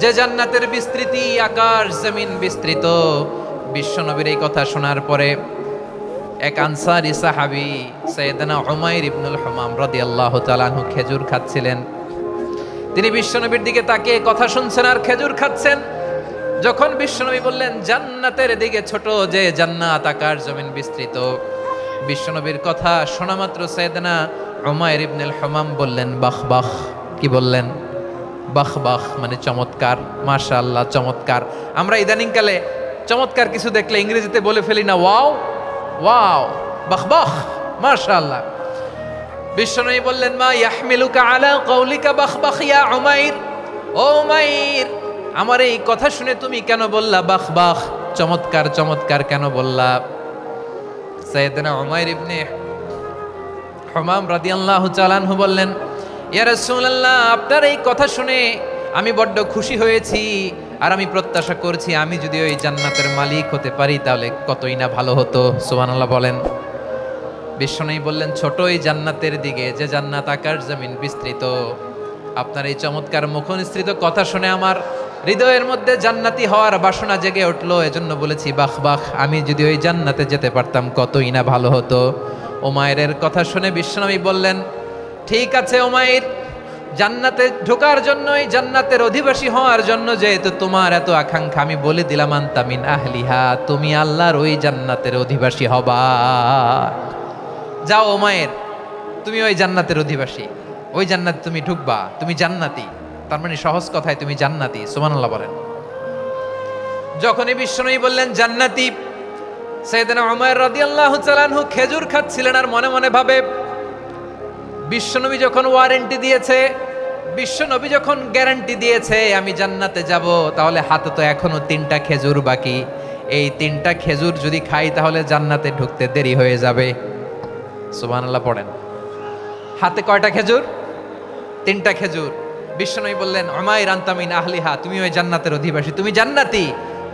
যে জান্নাতের বিস্তৃতি আকাশ জমিন বিস্তৃত, বিশ্বনবীর এই কথা শোনার পরে এক আনসারী সাহাবী সাইয়েদনা উমাইর ইবনুল হুমাম রাদিয়াল্লাহু তাআলা আনহু খেজুর খাচ্ছিলেন। তিনি বিশ্বনবীর দিকে তাকিয়ে কথা শুনছেন আর খেজুর খাচ্ছেন। যখন বিশ্বনবী বললেন জান্নাতের দিকে ছোট যে জান্নাত আকাশ জমিন বিস্তৃত, বিশ্বনবীর কথা শোনা মাত্র সাইয়েদনা উমাইর ইবনুল হুমাম বললেন বাহ বাহ। কি বললেন? বাহ বাহ মানে চমৎকার, মাশাআল্লাহ চমৎকার। আমরা ইদানিংকালে চমৎকার কিছু দেখলে ইংরেজিতে বলে ফেলি না ওয়াও ওয়াও, বাহ বাহ, মাশাআল্লাহ। বিশ্বনবী বললেন মা ইয়াহমিলুকা আলা কওলিকা বাহ বাহ ইয়া উমাইর, ও উমাইর আমার এই কথা শুনে তুমি কেন বললা বাহ বাহ, চমৎকার চমৎকার কেন বললা? সাইয়েদনা উমাইর ইবনে হুমাম রাদিয়াল্লাহু তাআলা আনহু বললেন ইয়া রাসূলুল্লাহ, আপনার এই কথা শুনে আমি বড্ড খুশি হয়েছি আর আমি প্রত্যাশা করছি আমি যদি ওই জান্নাতের মালিক হতে পারি তাহলে কতই না ভালো হতো। সুবহানাল্লাহ বলেন। বিশ্বনবী বললেন ছোট এই জান্নাতের দিকে যে জান্নাত আকাশ জমিন বিস্তৃত। আপনার এই চমৎকার মুখনিসৃত কথা শুনে আমার হৃদয়ের মধ্যে জান্নাতি হওয়ার বাসনা জেগে উঠলো, এজন্য বলেছি বাহ বাহ, আমি যদি ওই জান্নাতে যেতে পারতাম কতই না ভালো হতো। উমাইরের কথা শুনে বিশ্বনবী বললেন ঠিক আছে উমাইর, জান্নাতে ঢোকার জন্য, এই জান্নাতের অধিবাসী হওয়ার জন্য যেহেতু তোমার এত আকাঙ্ক্ষা, আমি বলে দিলাম আনতা মিন আহলিহা, তুমি আল্লাহর ওই জান্নাতের অধিবাসী হবা। যাও উমাইর, তুমি ওই জান্নাতের অধিবাসী, ওই জান্নাতে তুমি ঢুকবা, তুমি জান্নাতি। তার মানে সহজ কথায় তুমি জান্নাতি। সুবহানাল্লাহ বলেন। যখনই বিশ্বনবী বললেন জান্নাতি, সাইয়েদনা উমাইর রাদিয়াল্লাহু তাআলা আনহু খেজুর খাচ্ছিলেন আর মনে মনে ভাবে বিশ্বনবী যখন ওয়ারেন্টি দিয়েছে, বিশ্বনবী যখন গ্যারান্টি দিয়েছে আমি জান্নাতে যাব, তাহলে হাতে তো এখনো 3টা খেজুর বাকি। এই 3টা খেজুর যদি খাই তাহলে জান্নাতে ঢুকতে দেরি হয়ে যাবে। সুবহানাল্লাহ পড়েন। হাতে কয়টা খেজুর? 3টা খেজুর। বিশ্বনবী বললেন উমাইর আনতা মিন আহলিহা, তুমি ওই জান্নাতের অধিবাসী, তুমি জান্নাতি।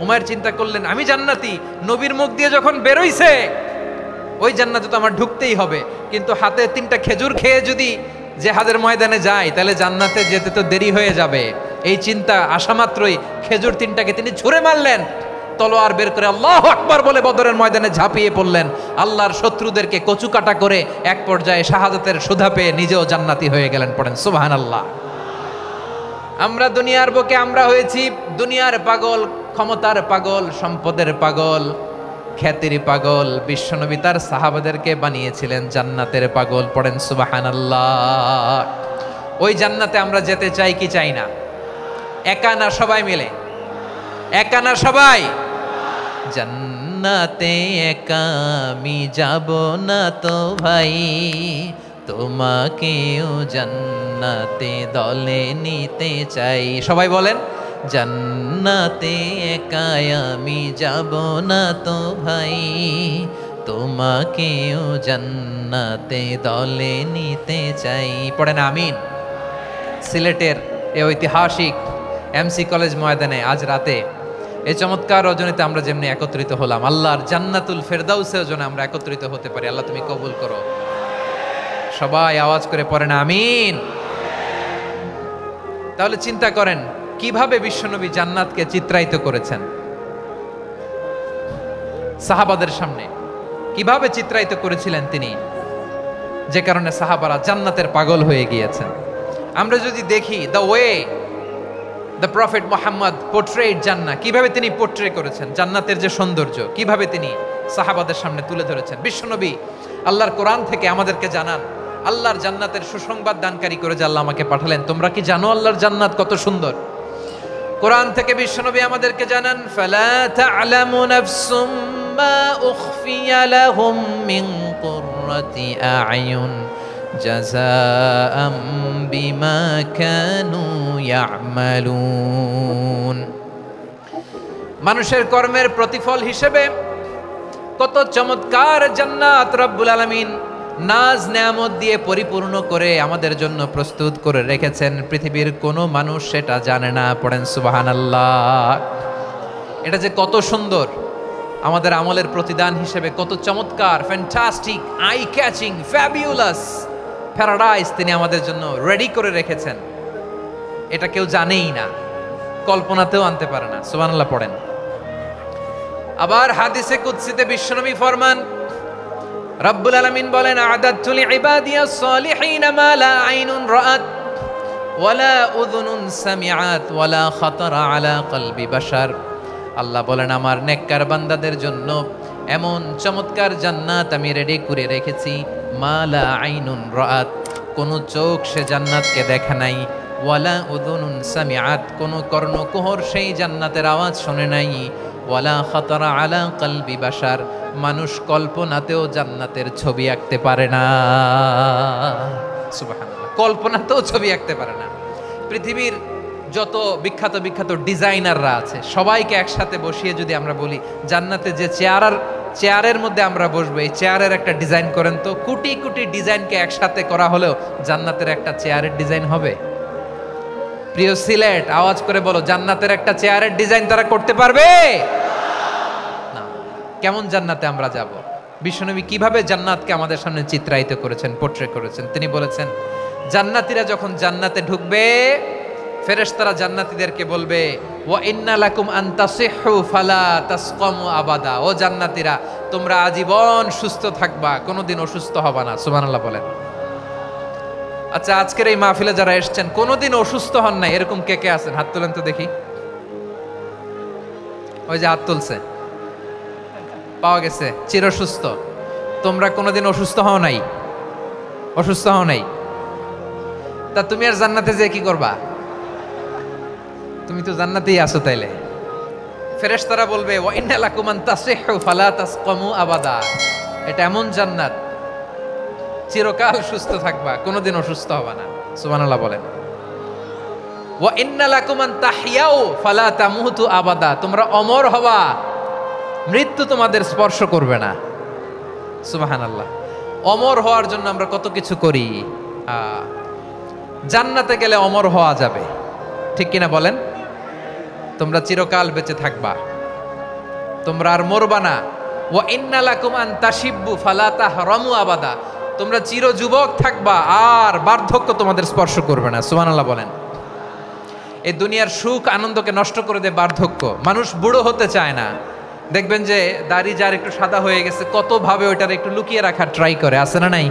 উমাইর চিন্তা করলেন আমি জান্নাতি, নবীর মুখ দিয়ে যখন বেরোইছে ওই জান্নাতে তো আমার ঢুকতেই হবে, কিন্তু হাতে 3টা খেজুর খেয়ে যদি জিহাদের ময়দানে যাই তাহলে জান্নাতে যেতে তো দেরি হয়ে যাবে। এই চিন্তা আসা মাত্রই খেজুর 3টাকে তিনি ছুঁড়ে মারলেন, তলোয়ার বের করে আল্লাহু আকবার বলে বদরের ময়দানে ঝাঁপিয়ে পড়লেন। আল্লাহর শত্রুদেরকে কচুকাটা করে এক পর্যায়ে শাহাদাতের সুধা পেয়ে নিজেও জান্নাতি হয়ে গেলেন। পড়েন সুবহানাল্লাহ। আমরা দুনিয়ার বুকে আমরা হয়েছি দুনিয়ার পাগল, ক্ষমতার পাগল, সম্পদের পাগল, খ্যাতির পাগল। বিশ্বনবী তার সাহাবাদেরকে বানিয়েছিলেন জান্নাতের পাগল। পড়েন সুবহানাল্লাহ। ওই জান্নাতে আমরা যেতে চাই কি চাই না? একা না সবাই মিলে? একা না সবাই? জান্নাতে একা আমি যাব না তো ভাই, তোমাকেও জান্নাতে দলে নিতে চাই। সবাই বলেন জান্নাতে একা আমি যাব না তো ভাই, তোমাকেও জান্নাতে দলে নিতে চাই। পড়েন আমিন। সিলেটের এই ঐতিহাসিক এমসি কলেজ ময়দানে আজ রাতে এই চমৎকার রজনীতে আমরা যেমনি একত্রিত হলাম, আল্লাহর জান্নাতুল ফেরদাউসের জন্য আমরা একত্রিত হতে পারি। আল্লাহ তুমি কবুল করো। সবাই আওয়াজ করে পড়েন আমিন। তাহলে চিন্তা করেন কিভাবে বিশ্বনবী জান্নাতকে চিত্রায়িত করেছেন সাহাবাদের সামনে, কিভাবে চিত্রায়িত করেছিলেন তিনি, যে কারণে সাহাবারা জান্নাতের পাগল হয়ে গিয়েছেন। আমরা যদি দেখি the way the prophet Muhammad portrait জান্নাত, কিভাবে তিনি পোর্ট্রে করেছেন জান্নাতের যে সৌন্দর্য, কিভাবে তিনি সাহাবাদের সামনে তুলে ধরেছেন। বিশ্বনবী আল্লাহর কোরআন থেকে আমাদেরকে জানান আল্লাহর জান্নাতের সুসংবাদ দানকারী করে যে আল্লাহ আমাকে পাঠালেন। তোমরা কি জানো আল্লাহর জান্নাত কত সুন্দর? কোরআন থেকে বিশ্বনবী আমাদেরকে জানান ফালা তা'লামু নাফসুম মা উখফিয়া লাহুম মিন কুররাতি আ'য়ুন জাযাআম বিমা কানু ইয়া'মালুন। মানুষের কর্মের প্রতিফল হিসেবে কত চমৎকার জান্নাত রব্বুল আলামিন নাজ নেয়ামত দিয়ে পরিপূর্ণ করে আমাদের জন্য প্রস্তুত করে রেখেছেন। পৃথিবীর কোনো মানুষ সেটা জানে না। পড়েন সুবহানাল্লাহ। এটা যে কত সুন্দর, আমাদের আমলের প্রতিদান হিসেবে কত চমৎকার, fantastic, eye catching, fabulous paradise তিনি আমাদের জন্য রেডি করে রেখেছেন। এটা কেউ জানেই না, কল্পনাতেও আনতে পারে না। সুবহানাল্লাহ পড়েন। আবার হাদিসে কুদসিতে বিশ্বনবী ফরমান, রব্বুল আলামিন বলেন, আ'দাদতু লিইবাদিয়াস সালিহিন মা লা আইনুন রাআত ওয়ালা উযুনুন সামিআত ওয়ালা খাতারা আলা কলবি বাশার। আল্লাহ বলেন, আমার নেককার বান্দাদের জন্য এমন চমৎকার জান্নাত আমি রেডি করে রেখেছি, মা লা আইনুন রাআত, কোন চোখ সে জান্নাতকে দেখে নাই, ওয়ালা উযুনুন সামিআত, কোন কর্ণকুহর সেই জান্নাতের আওয়াজ শুনে নাই, ওয়ালা খাতারা আলা কলবি বাশার, মানুষ কল্পনাতেও জান্নাতের ছবি আঁকতে পারে না। সুবহানাল্লাহ, কল্পনাতেও ছবি আঁকতে পারে না। পৃথিবীর যত বিখ্যাত বিখ্যাত ডিজাইনাররা আছে সবাইকে একসাথে বসিয়ে যদি আমরা বলি জান্নাতে যে চেয়ারের মধ্যে আমরা বসবো, এই চেয়ারের একটা ডিজাইন করেন তো, কোটি কোটি ডিজাইনকে একসাথে করা হলেও জান্নাতের একটা চেয়ারের ডিজাইন হবে? প্রিয় সিলেট, আওয়াজ করে বলো, জান্নাতের একটা চেয়ারের ডিজাইন তারা করতে পারবে না। কেমন জান্নাতে আমরা যাব? বিশ্বনবী কিভাবে জান্নাতকে আমাদের সামনে চিত্রায়িত করেছেন, পোট্রে করেছেন? তিনি বলেছেন, জান্নাতীরা যখন জান্নাতে ঢুকবে, ফেরেশতারা জান্নাতীদেরকে বলবে, ওয়া ইন্না লাকুম আন তাসিহু ফালা তাসকামু আবাদা, ও জান্নাতীরা, তোমরা আজীবন সুস্থ থাকবা, কোনোদিন অসুস্থ হবা না। সুবহানাল্লাহ বলেন। আচ্ছা, আজকের এই মাহফিলে যারা এসেছেন কোনোদিন অসুস্থ হন নাই, এরকম কে কে আছেন? হাত তোলেন তো দেখি। ওই যে হাত তুলছে, পাওয়া গেছে, চিরসুস্থ। তোমরা কোনোদিন অসুস্থ হও নাই? অসুস্থ হও নাই? তা তুমি আর জান্নাতে যে কি করবা? তুমি তো জান্নাতেই আছো তাইলে। ফেরেশতারা বলবে, ওয়া ইন্না লাকুম আন তাসিহু ফালা তাসকামু আবাদা, এটা এমন জান্নাত চিরকাল সুস্থ থাকবা, কোনোদিন অসুস্থ হবা না। সুবহানাল্লাহ বলেন। ওয়া ইন্না লাকুম আন তাহইয়াউ ফালা তামুতু আবাদা, তোমরা অমর হবা, মৃত্যু তোমাদের স্পর্শ করবে না। সুবহানাল্লাহ। অমর হওয়ার জন্য আমরা কত কিছু করি। জান্নাতে গেলে অমর হওয়া যাবে, ঠিক কিনা বলেন? তোমরা চিরকাল বেঁচে থাকবা, তোমরা আর মরবা না। ওয়া ইন্না লাকুম আন তাশিব্বু ফালা তাহরামু আবাদা, তোমরা চির যুবক থাকবা, আর বার্ধক্য তোমাদের স্পর্শ করবে না। সুবহানাল্লাহ বলেন। এই দুনিয়ার সুখ আনন্দকে নষ্ট করে দেয় বার্ধক্য। মানুষ বুড়ো হতে চায় না। দেখবেন যে দাড়ি যার একটু সাদা হয়ে গেছে, কত ভাবে ওটার একটু লুকিয়ে রাখার ট্রাই করে, আছে না নাই?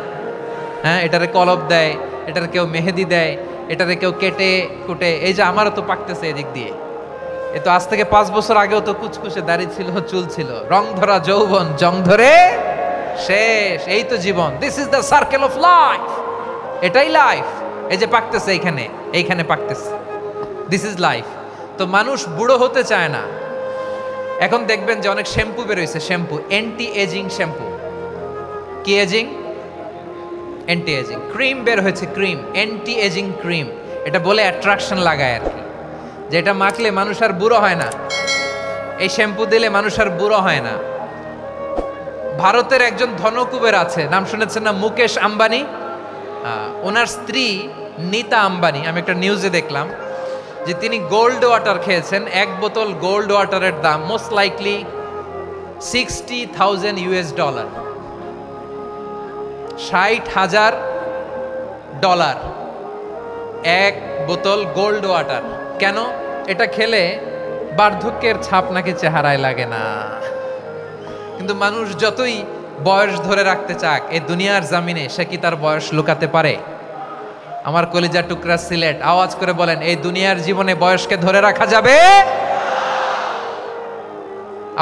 হ্যাঁ, এটারে কলব দেয়, এটার কেউ মেহেদি দেয়, এটারে কেউ কেটে কুটে। এই যে আমারও তো পাকতেছে এদিক দিয়ে, এ তো আজ থেকে 5 বছর আগেও তো কুচকুচে দাড়ি ছিল, চুল ছিল, রং ধরা যৌবন জং ধরে শেষ। এই তো জীবন, this is the circle of life, এটাই লাইফ। এই যে পাকতেছে এইখানে, এইখানে পাকতেছে, দিস ইজ লাইফ। তো মানুষ বুড়ো হতে চায় না। এখন দেখবেন যে অনেক শ্যাম্পু বেরোইছে, শ্যাম্পু অ্যান্টি এজিং শ্যাম্পু। কি এজিং? Anti aging. ক্রিম বের হয়েছে, ক্রিম, অ্যান্টি এজিং ক্রিম। এটা বলে অ্যাট্রাকশন লাগায় আর কি, যে এটা মাখলে মানুষ আর বুড়ো হয় না, এই শ্যাম্পু দিলে মানুষ আর বুড়ো হয় না। ভারতের একজন ধনকুবের আছে, নাম শুনেছেন না? মুকেশ আম্বানি। ওনার স্ত্রী নীতা আম্বানি, আমি একটা নিউজে দেখলাম যে তিনি গোল্ড ওয়াটার খেয়েছেন। এক বোতল গোল্ড ওয়াটারের দাম মোস্ট লাইকলি $60,000, $60,000 এক বোতল গোল্ড ওয়াটার। কেন? এটা খেলে বার্ধক্যের ছাপ নাকি চেহারায় লাগে না। কিন্তু মানুষ যতই বয়স ধরে রাখতে চাক এই দুনিয়ার জামিনে, সে কি তার বয়স লুকাতে পারে? আমার কলিজা টুকরা সিলেট, আওয়াজ করে বলেন, এই দুনিয়ার জীবনে বয়সকে ধরে রাখা যাবে?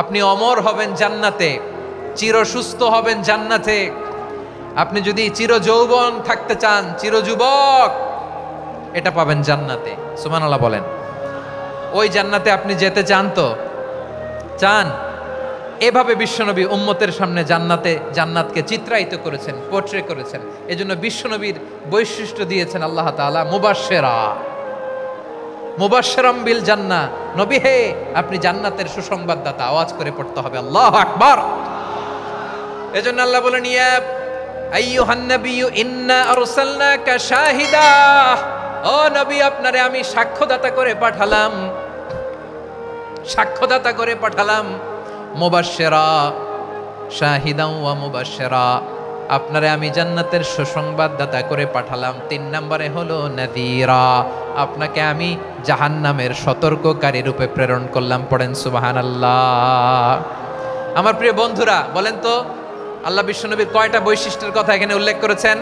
আপনি অমর হবেন জান্নাতে, চির সুস্থ হবেন জান্নাতে। আপনি যদি চির যৌবন থাকতে চান, চির যুবক, এটা পাবেন জান্নাতে। সুবহানাল্লাহ বলেন। ওই জান্নাতে আপনি যেতে চান তো? চান? এভাবে বিশ্বনবী উম্মতের সামনে জান্নাতকে চিত্রায়িত করেছেন, পোট্রে করেছেন। এজন্য বিশ্বনবীর বৈশিষ্ট্য দিয়েছেন আল্লাহ তাআলা মুবাশশিরাম বিল জান্নাহ। নবী হে, আপনি জান্নাতের সুসংবাদদাতা। আওয়াজ করে পড়তে হবে আল্লাহু আকবার। এজন্য আল্লাহ বলেন, ইয়া আইয়ুহান নাবিয়্যু ইন্না আরসালনাকা শাহিদা, ও নবী, আপনারে আমি সাক্ষ্যদাতা করে পাঠালাম, সাক্ষ্যদাতা করে পাঠালাম। মুবাশশিরা, শাহিদাও ওয়া মুবাশশিরা, আপনারে আমি জান্নাতের সুসংবাদদাতা করে পাঠালাম। 3 নম্বরে হলো নাযীরা, আপনাকে আমি জাহান্নামের সতর্ককারী রূপে প্রেরণ করলাম। পড়েন সুবহানাল্লাহ। আমার প্রিয় বন্ধুরা, বলেন তো আল্লাহ বিশ্বনবীর কয়টা বৈশিষ্ট্যের কথা এখানে উল্লেখ করেছেন?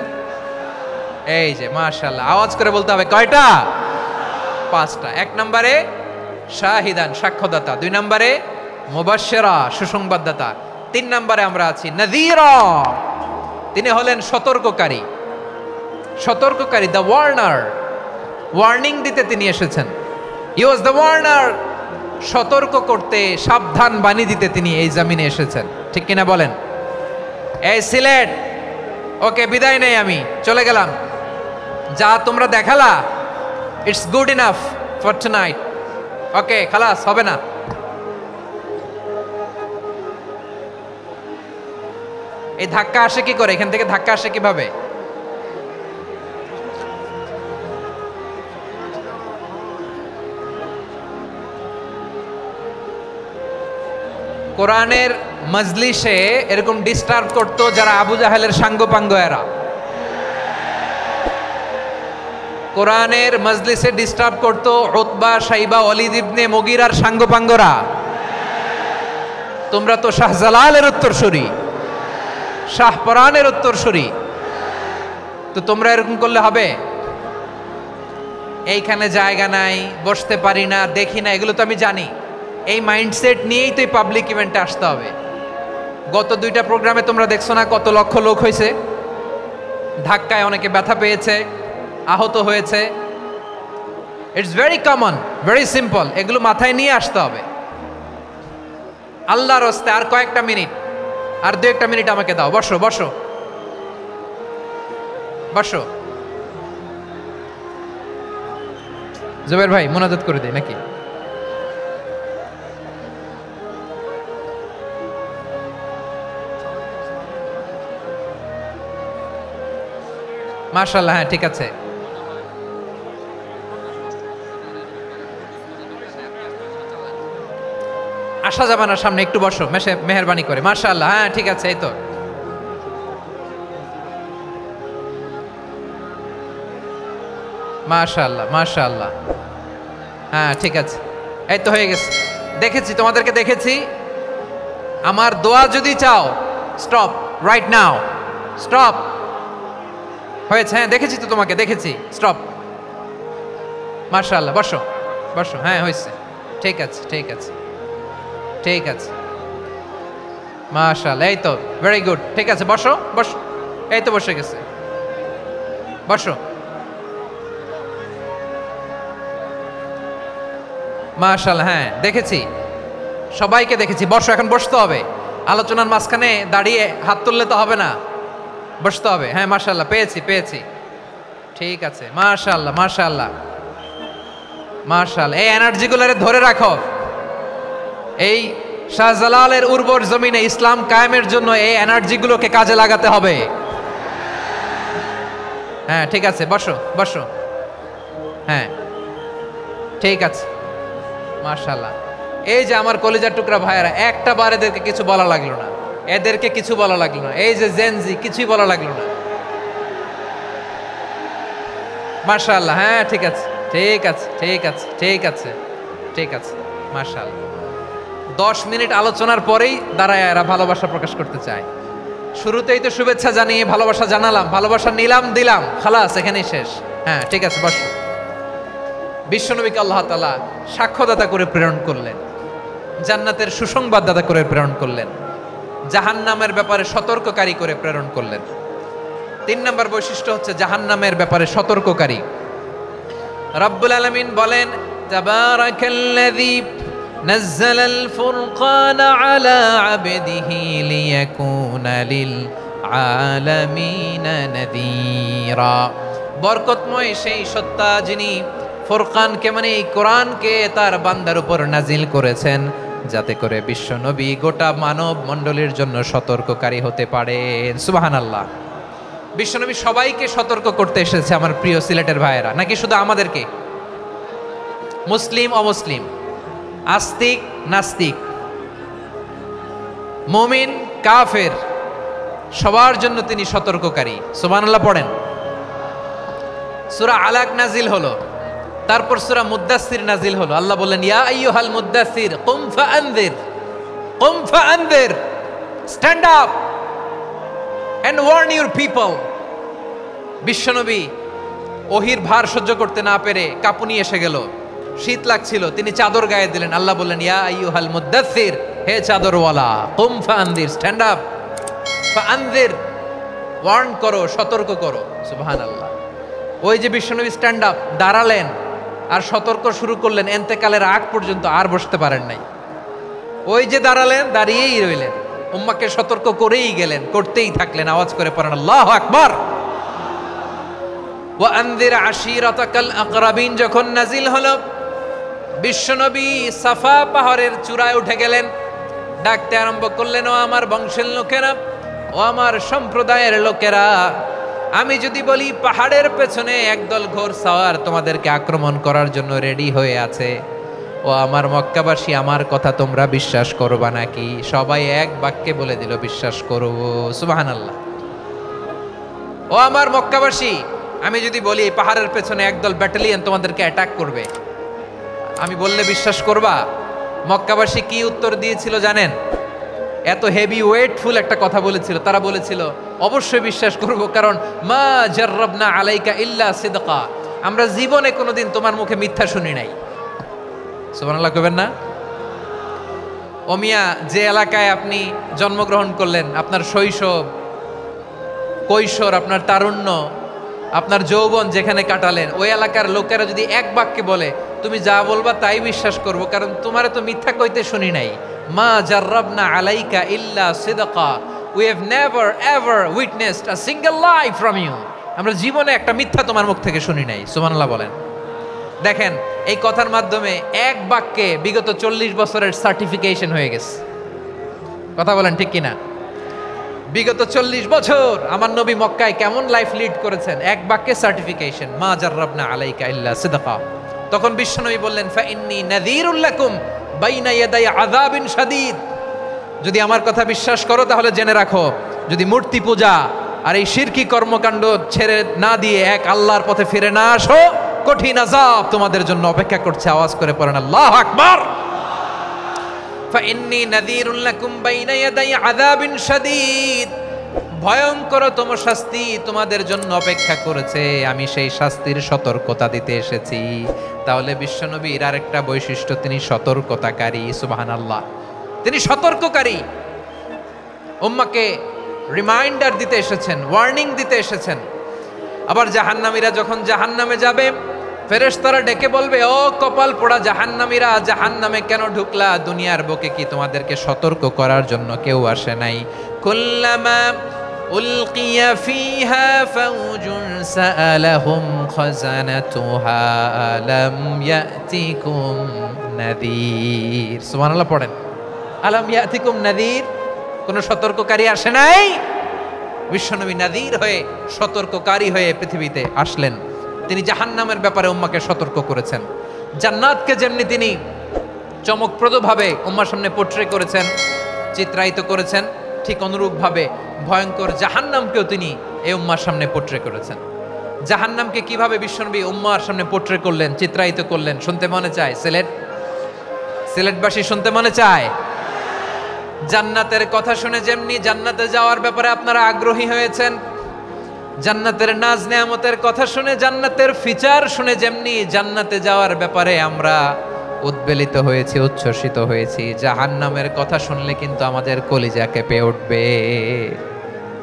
এই যে মাশাআল্লাহ, আওয়াজ করে বলতে হবে, কয়টা? 5টা। 1 নম্বরে শাহিদান, সাক্ষ্যদাতা। 2 নম্বরে মুবাশশিরা, সুসংবাদদাতা। 3 নম্বরে আমরা আছি নাযীরা, তিনি হলেন সতর্ককারী। সতর্ককারী, দ্য ওয়ার্নার, ওয়ার্নিং দিতে তিনি এসেছেন। হি ওয়াজ দ্য ওয়ার্নার, সতর্ক করতে, সাবধান বাণী দিতে তিনি এই জমিনে এসেছেন। ঠিক কিনা বলেন? এই সিলেট, ওকে বিদায় নেই, আমি চলে গেলাম। যা তোমরা দেখালা, it's good enough for tonight. Okay, খালাস, হবে না। এই ধাক্কা আসে কি করে? এখান থেকে ধাক্কা আসে কিভাবে? কোরআনের মজলিসে এরকম ডিস্টার্ব করতো যারা আবু জাহেলের সাঙ্গপাঙ্গ এরা। কোরআনের মজলিসে ডিস্টার্ব করতো উতবা, শাইবা, ওয়ালিদ ইবনে মুগীরার সাঙ্গপাঙ্গরা। তোমরা তো শাহজালালের উত্তরসূরি, শাহপরানের উত্তরসূরি, তো তোমরা এরকম করলে হবে? এইখানে জায়গা নাই, বসতে পারি না, দেখি না, এগুলো তো আমি জানি। এই মাইন্ডসেট নিয়েই তো এই পাবলিক ইভেন্টে আসতে হবে। গত 2টা প্রোগ্রামে তোমরা দেখছো না কত লক্ষ লোক হয়েছে? ধাক্কায় অনেকে ব্যথা পেয়েছে, আহত হয়েছে। It's very common, very simple. এগুলো মাথায় নিয়ে আসতে হবে। আল্লাহর রাস্তে আর কয়েকটা মিনিট, আর 2-1টা মিনিট আমাকে দাও। বসো বসো বসো। জুবাইর ভাই মোনাজাত করে দেই নাকি? মাশাআল্লাহ, হ্যাঁ ঠিক আছে। আসা যাবে না সামনে, একটু বসো মেহেরবানি করে। মাশাআল্লাহ, হ্যাঁ ঠিক আছে। এই তো মাশাআল্লাহ, মাশাআল্লাহ, হ্যাঁ ঠিক আছে। এই তো হয়ে গেছে। দেখেছি, তোমাদেরকে দেখেছি। আমার দোয়া যদি চাও, স্টপ রাইট নাও, স্টপ। হয়েছে, হ্যাঁ দেখেছি তো তোমাকে, দেখেছি, স্টপ। মাশাআল্লাহ, বসো বসো, হ্যাঁ হয়েছে, ঠিক আছে ঠিক আছে ঠিক আছে। মাশাআল্লাহ, এই তো ভেরি গুড, ঠিক আছে, বসো বসো। এই তো বসে গেছে, বসো। মাশাআল্লাহ, হ্যাঁ দেখেছি, সবাইকে দেখেছি। বসো, এখন বসতে হবে। আলোচনার মাঝখানে দাঁড়িয়ে হাত তুললে তো হবে না, বসতে হবে। হ্যাঁ মাশাআল্লাহ, পেয়েছি পেয়েছি, ঠিক আছে। মাশাআল্লাহ মাশাআল্লাহ মাশাআল্লাহ। এই এনার্জিগুলোরে ধরে রাখো। এই শাহজালালের উর্বর জমিনে ইসলাম কায়েমের জন্য এই এনার্জিগুলোকে কাজে লাগাতে হবে। হ্যাঁ ঠিক আছে, বসো বসো, হ্যাঁ ঠিক আছে। মাশাআল্লাহ। এই যে আমার কলিজার টুকরা ভাইয়েরা, একটা বার এদেরকে কিছু বলা লাগলো না, এদেরকে কিছু বলা লাগলো না। এই যে জেনজি, কিছুই বলা লাগলো না। মাশাআল্লাহ, হ্যাঁ ঠিক আছে ঠিক আছে ঠিক আছে ঠিক আছে ঠিক আছে। মাশাআল্লাহ। 10 মিনিট আলোচনার পরেই দাঁড়ায় এরা ভালোবাসা প্রকাশ করতে চায়। শুরুতেই তো শুভেচ্ছা জানিয়ে ভালোবাসা জানালাম, ভালোবাসা নিলাম, দিলাম, খালাস, এখানেই শেষ। হ্যাঁ ঠিক আছে, বসো। বিশ্বনবীকে আল্লাহ তাআলা সাক্ষ্যদাতা করে প্রেরণ করলেন, জান্নাতের সুসংবাদদাতা করে প্রেরণ করলেন, জাহান্নামের ব্যাপারে সতর্ককারী করে প্রেরণ করলেন। 3 নম্বর বৈশিষ্ট্য হচ্ছে জাহান্নামের ব্যাপারে সতর্ককারী। রব্বুল আলামিন বলেন, তাবারাকাল্লাযী নাযালাল ফুরকানা আলা আবদিহি লিয়াকুনা লিল আলামিনা নাযীরা। বরকতময় সেই সত্তা যিনি ফুরকানকে, মানে এই কোরআনকে তার বান্দার উপর নাজিল করেছেন, যাতে করে বিশ্ব নবী গোটা মানব মণ্ডলীর জন্য সতর্ককারী হতে পারেন। সুবহানাল্লাহ। বিশ্বনবী সবাইকে সতর্ক করতে এসেছে, আমার প্রিয় সিলেটের ভাইয়েরা, নাকি শুধু আমাদেরকে? মুসলিম অমুসলিম, আস্তিক নাস্তিক, মুমিন কাফের, সবার জন্য তিনি সতর্ককারী। সুবহানাল্লাহ পড়েন। সূরা আলাক নাজিল হলো, তারপর সূরা মুদ্দাসসির নাজিল হলো। আল্লাহ বললেন, ইয়া আইয়ুহাল মুদ্দাসসির কুম ফাআনযির কুম ফাআনদির, stand up and warn your people. বিশ্বনবী ওহির ভার সহ্য করতে না পেরে কাঁপুনি এসে গেল, শীত লাগছিল, তিনি চাদর গায়ে দিলেন। আল্লাহ বললেন, ইয়া আইয়ুহাল মুদ্দাসসির, হে চাদরওয়ালা, কুম ফাআনদির, স্ট্যান্ড আপ, ফাআনদির, ওয়ার্ন করো, সতর্ক করো। সুবহানাল্লাহ। ওই যে বিশ্বনবী স্ট্যান্ড আপ, দাঁড়ালেন আর সতর্ক শুরু করলেন, এন্তেকালের আগ পর্যন্ত আর বসতে পারেন নাই। ওই যে দাঁড়ালেন, দাঁড়িয়েই রইলেন, উম্মাকে সতর্ক করেই গেলেন, করতেই থাকলেন। আওয়াজ করে পড়েন আল্লাহু আকবার। ওয়া আনযির আশীরাতাকাল আকরাবিন যখন নাজিল হলো, বিশ্বনবী সাফা পাহাড়ের চূড়ায় উঠে গেলেন, ডাকতে আরম্ভ করলেন, ও আমার বংশের লোকেরা, ও আমার সম্প্রদায়ের লোকেরা, আমি যদি বলি পাহাড়ের পেছনে একদল ঘোড়সাওয়ার তোমাদেরকে আক্রমণ করার জন্য রেডি হয়ে আছে, ও আমার মক্কাবাসী, আমার কথা তোমরা বিশ্বাস করবা নাকি? সবাই এক বাক্যে বলে দিল, বিশ্বাস করব। সুবহানাল্লাহ। ও আমার মক্কাবাসী, আমি যদি বলি পাহাড়ের পেছনে একদল ব্যাটালিয়ন তোমাদেরকে অ্যাটাক করবে, আমি বললে বিশ্বাস করবা? মক্কাবাসী কি উত্তর দিয়েছিল জানেন? এত হেভি ওয়েটফুল একটা কথা বলেছিল। তারা বলেছিল, অবশ্যই বিশ্বাস করব, কারণ মা জাররাবনা আলাইকা ইল্লা সিদকা, আমরা জীবনে কোনোদিন তোমার মুখে মিথ্যা শুনি নাই। সুবহানাল্লাহ কইবেন না? ও মিয়া, যে এলাকায় আপনি জন্মগ্রহণ করলেন, আপনার শৈশব, কৈশোর, আপনার তারুণ্য, আপনার যৌবন যেখানে কাটালেন, ওই এলাকার লোকেরা যদি এক বাক্যে বলে তুমি যা বলবা তাই বিশ্বাস করব, কারণ তোমারে তো মিথ্যা কইতে শুনি নাই। মা জাররাবনা আলাইকা ইল্লা সিদকা, we have never ever witnessed a single lie from you, আমরা জীবনে একটা মিথ্যা তোমার মুখ থেকে শুনি নাই। সুবহানাল্লাহ বলেন। দেখেন, এই কথার মাধ্যমে এক বাক্যে বিগত 40 বছরের সার্টিফিকেশন হয়ে গেছে। কথা বলেন ঠিক কিনা? বিগত 40 বছর আমার নবী মক্কায় কেমন লাইফ লিড করেছেন, এক বাক্যে সার্টিফিকেশন, মা জাররাবনা আলাইকা ইল্লা সিদকা। তখন বিশ্বনবী বললেন, ফাইন্নী নাযীরুল লাকুম বাইনা ইয়াদাই আযাবিন শাদীদ, যদি আমার কথা বিশ্বাস করো তাহলে জেনে রাখো, যদি মূর্তি পূজা আর এই শিরকি কর্মকাণ্ড ছেড়ে না দিয়ে এক আল্লাহর পথে ফিরে না আসো, কঠিন আযাব তোমাদের জন্য অপেক্ষা করছে। আওয়াজ করে পড়েন আল্লাহু আকবার। ফাইন্নী নাযীরুল লাকুম বাইনা ইয়াদাই আযাবিন শাদীদ, ভয়ঙ্করতম শাস্তি তোমাদের জন্য অপেক্ষা করেছে, আমি সেই শাস্তির সতর্কতা দিতে এসেছি। তাহলে বিশ্বনবীর আরেকটা বৈশিষ্ট্য, তিনি সতর্কতাকারী। সুবহানাল্লাহ, তিনি সতর্ককারী। উম্মাকে রিমাইন্ডার দিতে এসেছেন, ওয়ার্নিং দিতে এসেছেন। আবার জাহান্নামীরা যখন জাহান্নামে যাবে, ফেরেশতারা ডেকে বলবে, ও কপাল পোড়া জাহান্নামীরা, জাহান্নামে কেন ঢুকলা? দুনিয়ার বুকে কি তোমাদেরকে সতর্ক করার জন্য কেউ আসে নাই? কুল্লামা উলকিয়া ফিহা ফাউজুন সাআলাহুম খাযানাতুহা আলাম ইয়াতিকুম নাযীর। সুবহানাল্লাহ পড়েন, আলাম ইয়াতিকুম নাযীর, কোন সতর্ককারী আসে নাই? বিশ্বনবী নাযীর হয়ে, সতর্ককারী হয়ে পৃথিবীতে আসলেন। তিনি জাহান্নামের ব্যাপারে উম্মাকে সতর্ক করেছেন। জান্নাতকে যেমনি তিনি চমকপ্রদভাবে উম্মার সামনে পোট্রে করেছেন, চিত্রায়িত করেছেন, ঠিক অনুরূপভাবে ভয়ঙ্কর জাহান্নামকেও তিনি এই উম্মার সামনে পোট্রে করেছেন। জাহান্নামকে কিভাবে বিশ্বনবী উম্মার সামনে পোট্রে করলেন, চিত্রায়িত করলেন, শুনতে মনে চায়? সিলেটবাসী শুনতে মনে চায়? জান্নাতের কথা শুনে যেমনি জান্নাতে যাওয়ার ব্যাপারে আপনারা আগ্রহী হয়েছেন, জান্নাতের নাজ নেয়ামতের কথা শুনে, জান্নাতের ফিচার শুনে যেমনি জান্নাতে যাওয়ার ব্যাপারে আমরা উদ্বেলিত হয়েছি, উচ্ছ্বসিত হয়েছি, জাহান্নামের কথা শুনলে কিন্তু আমাদের কলিজা কেঁপে উঠবে।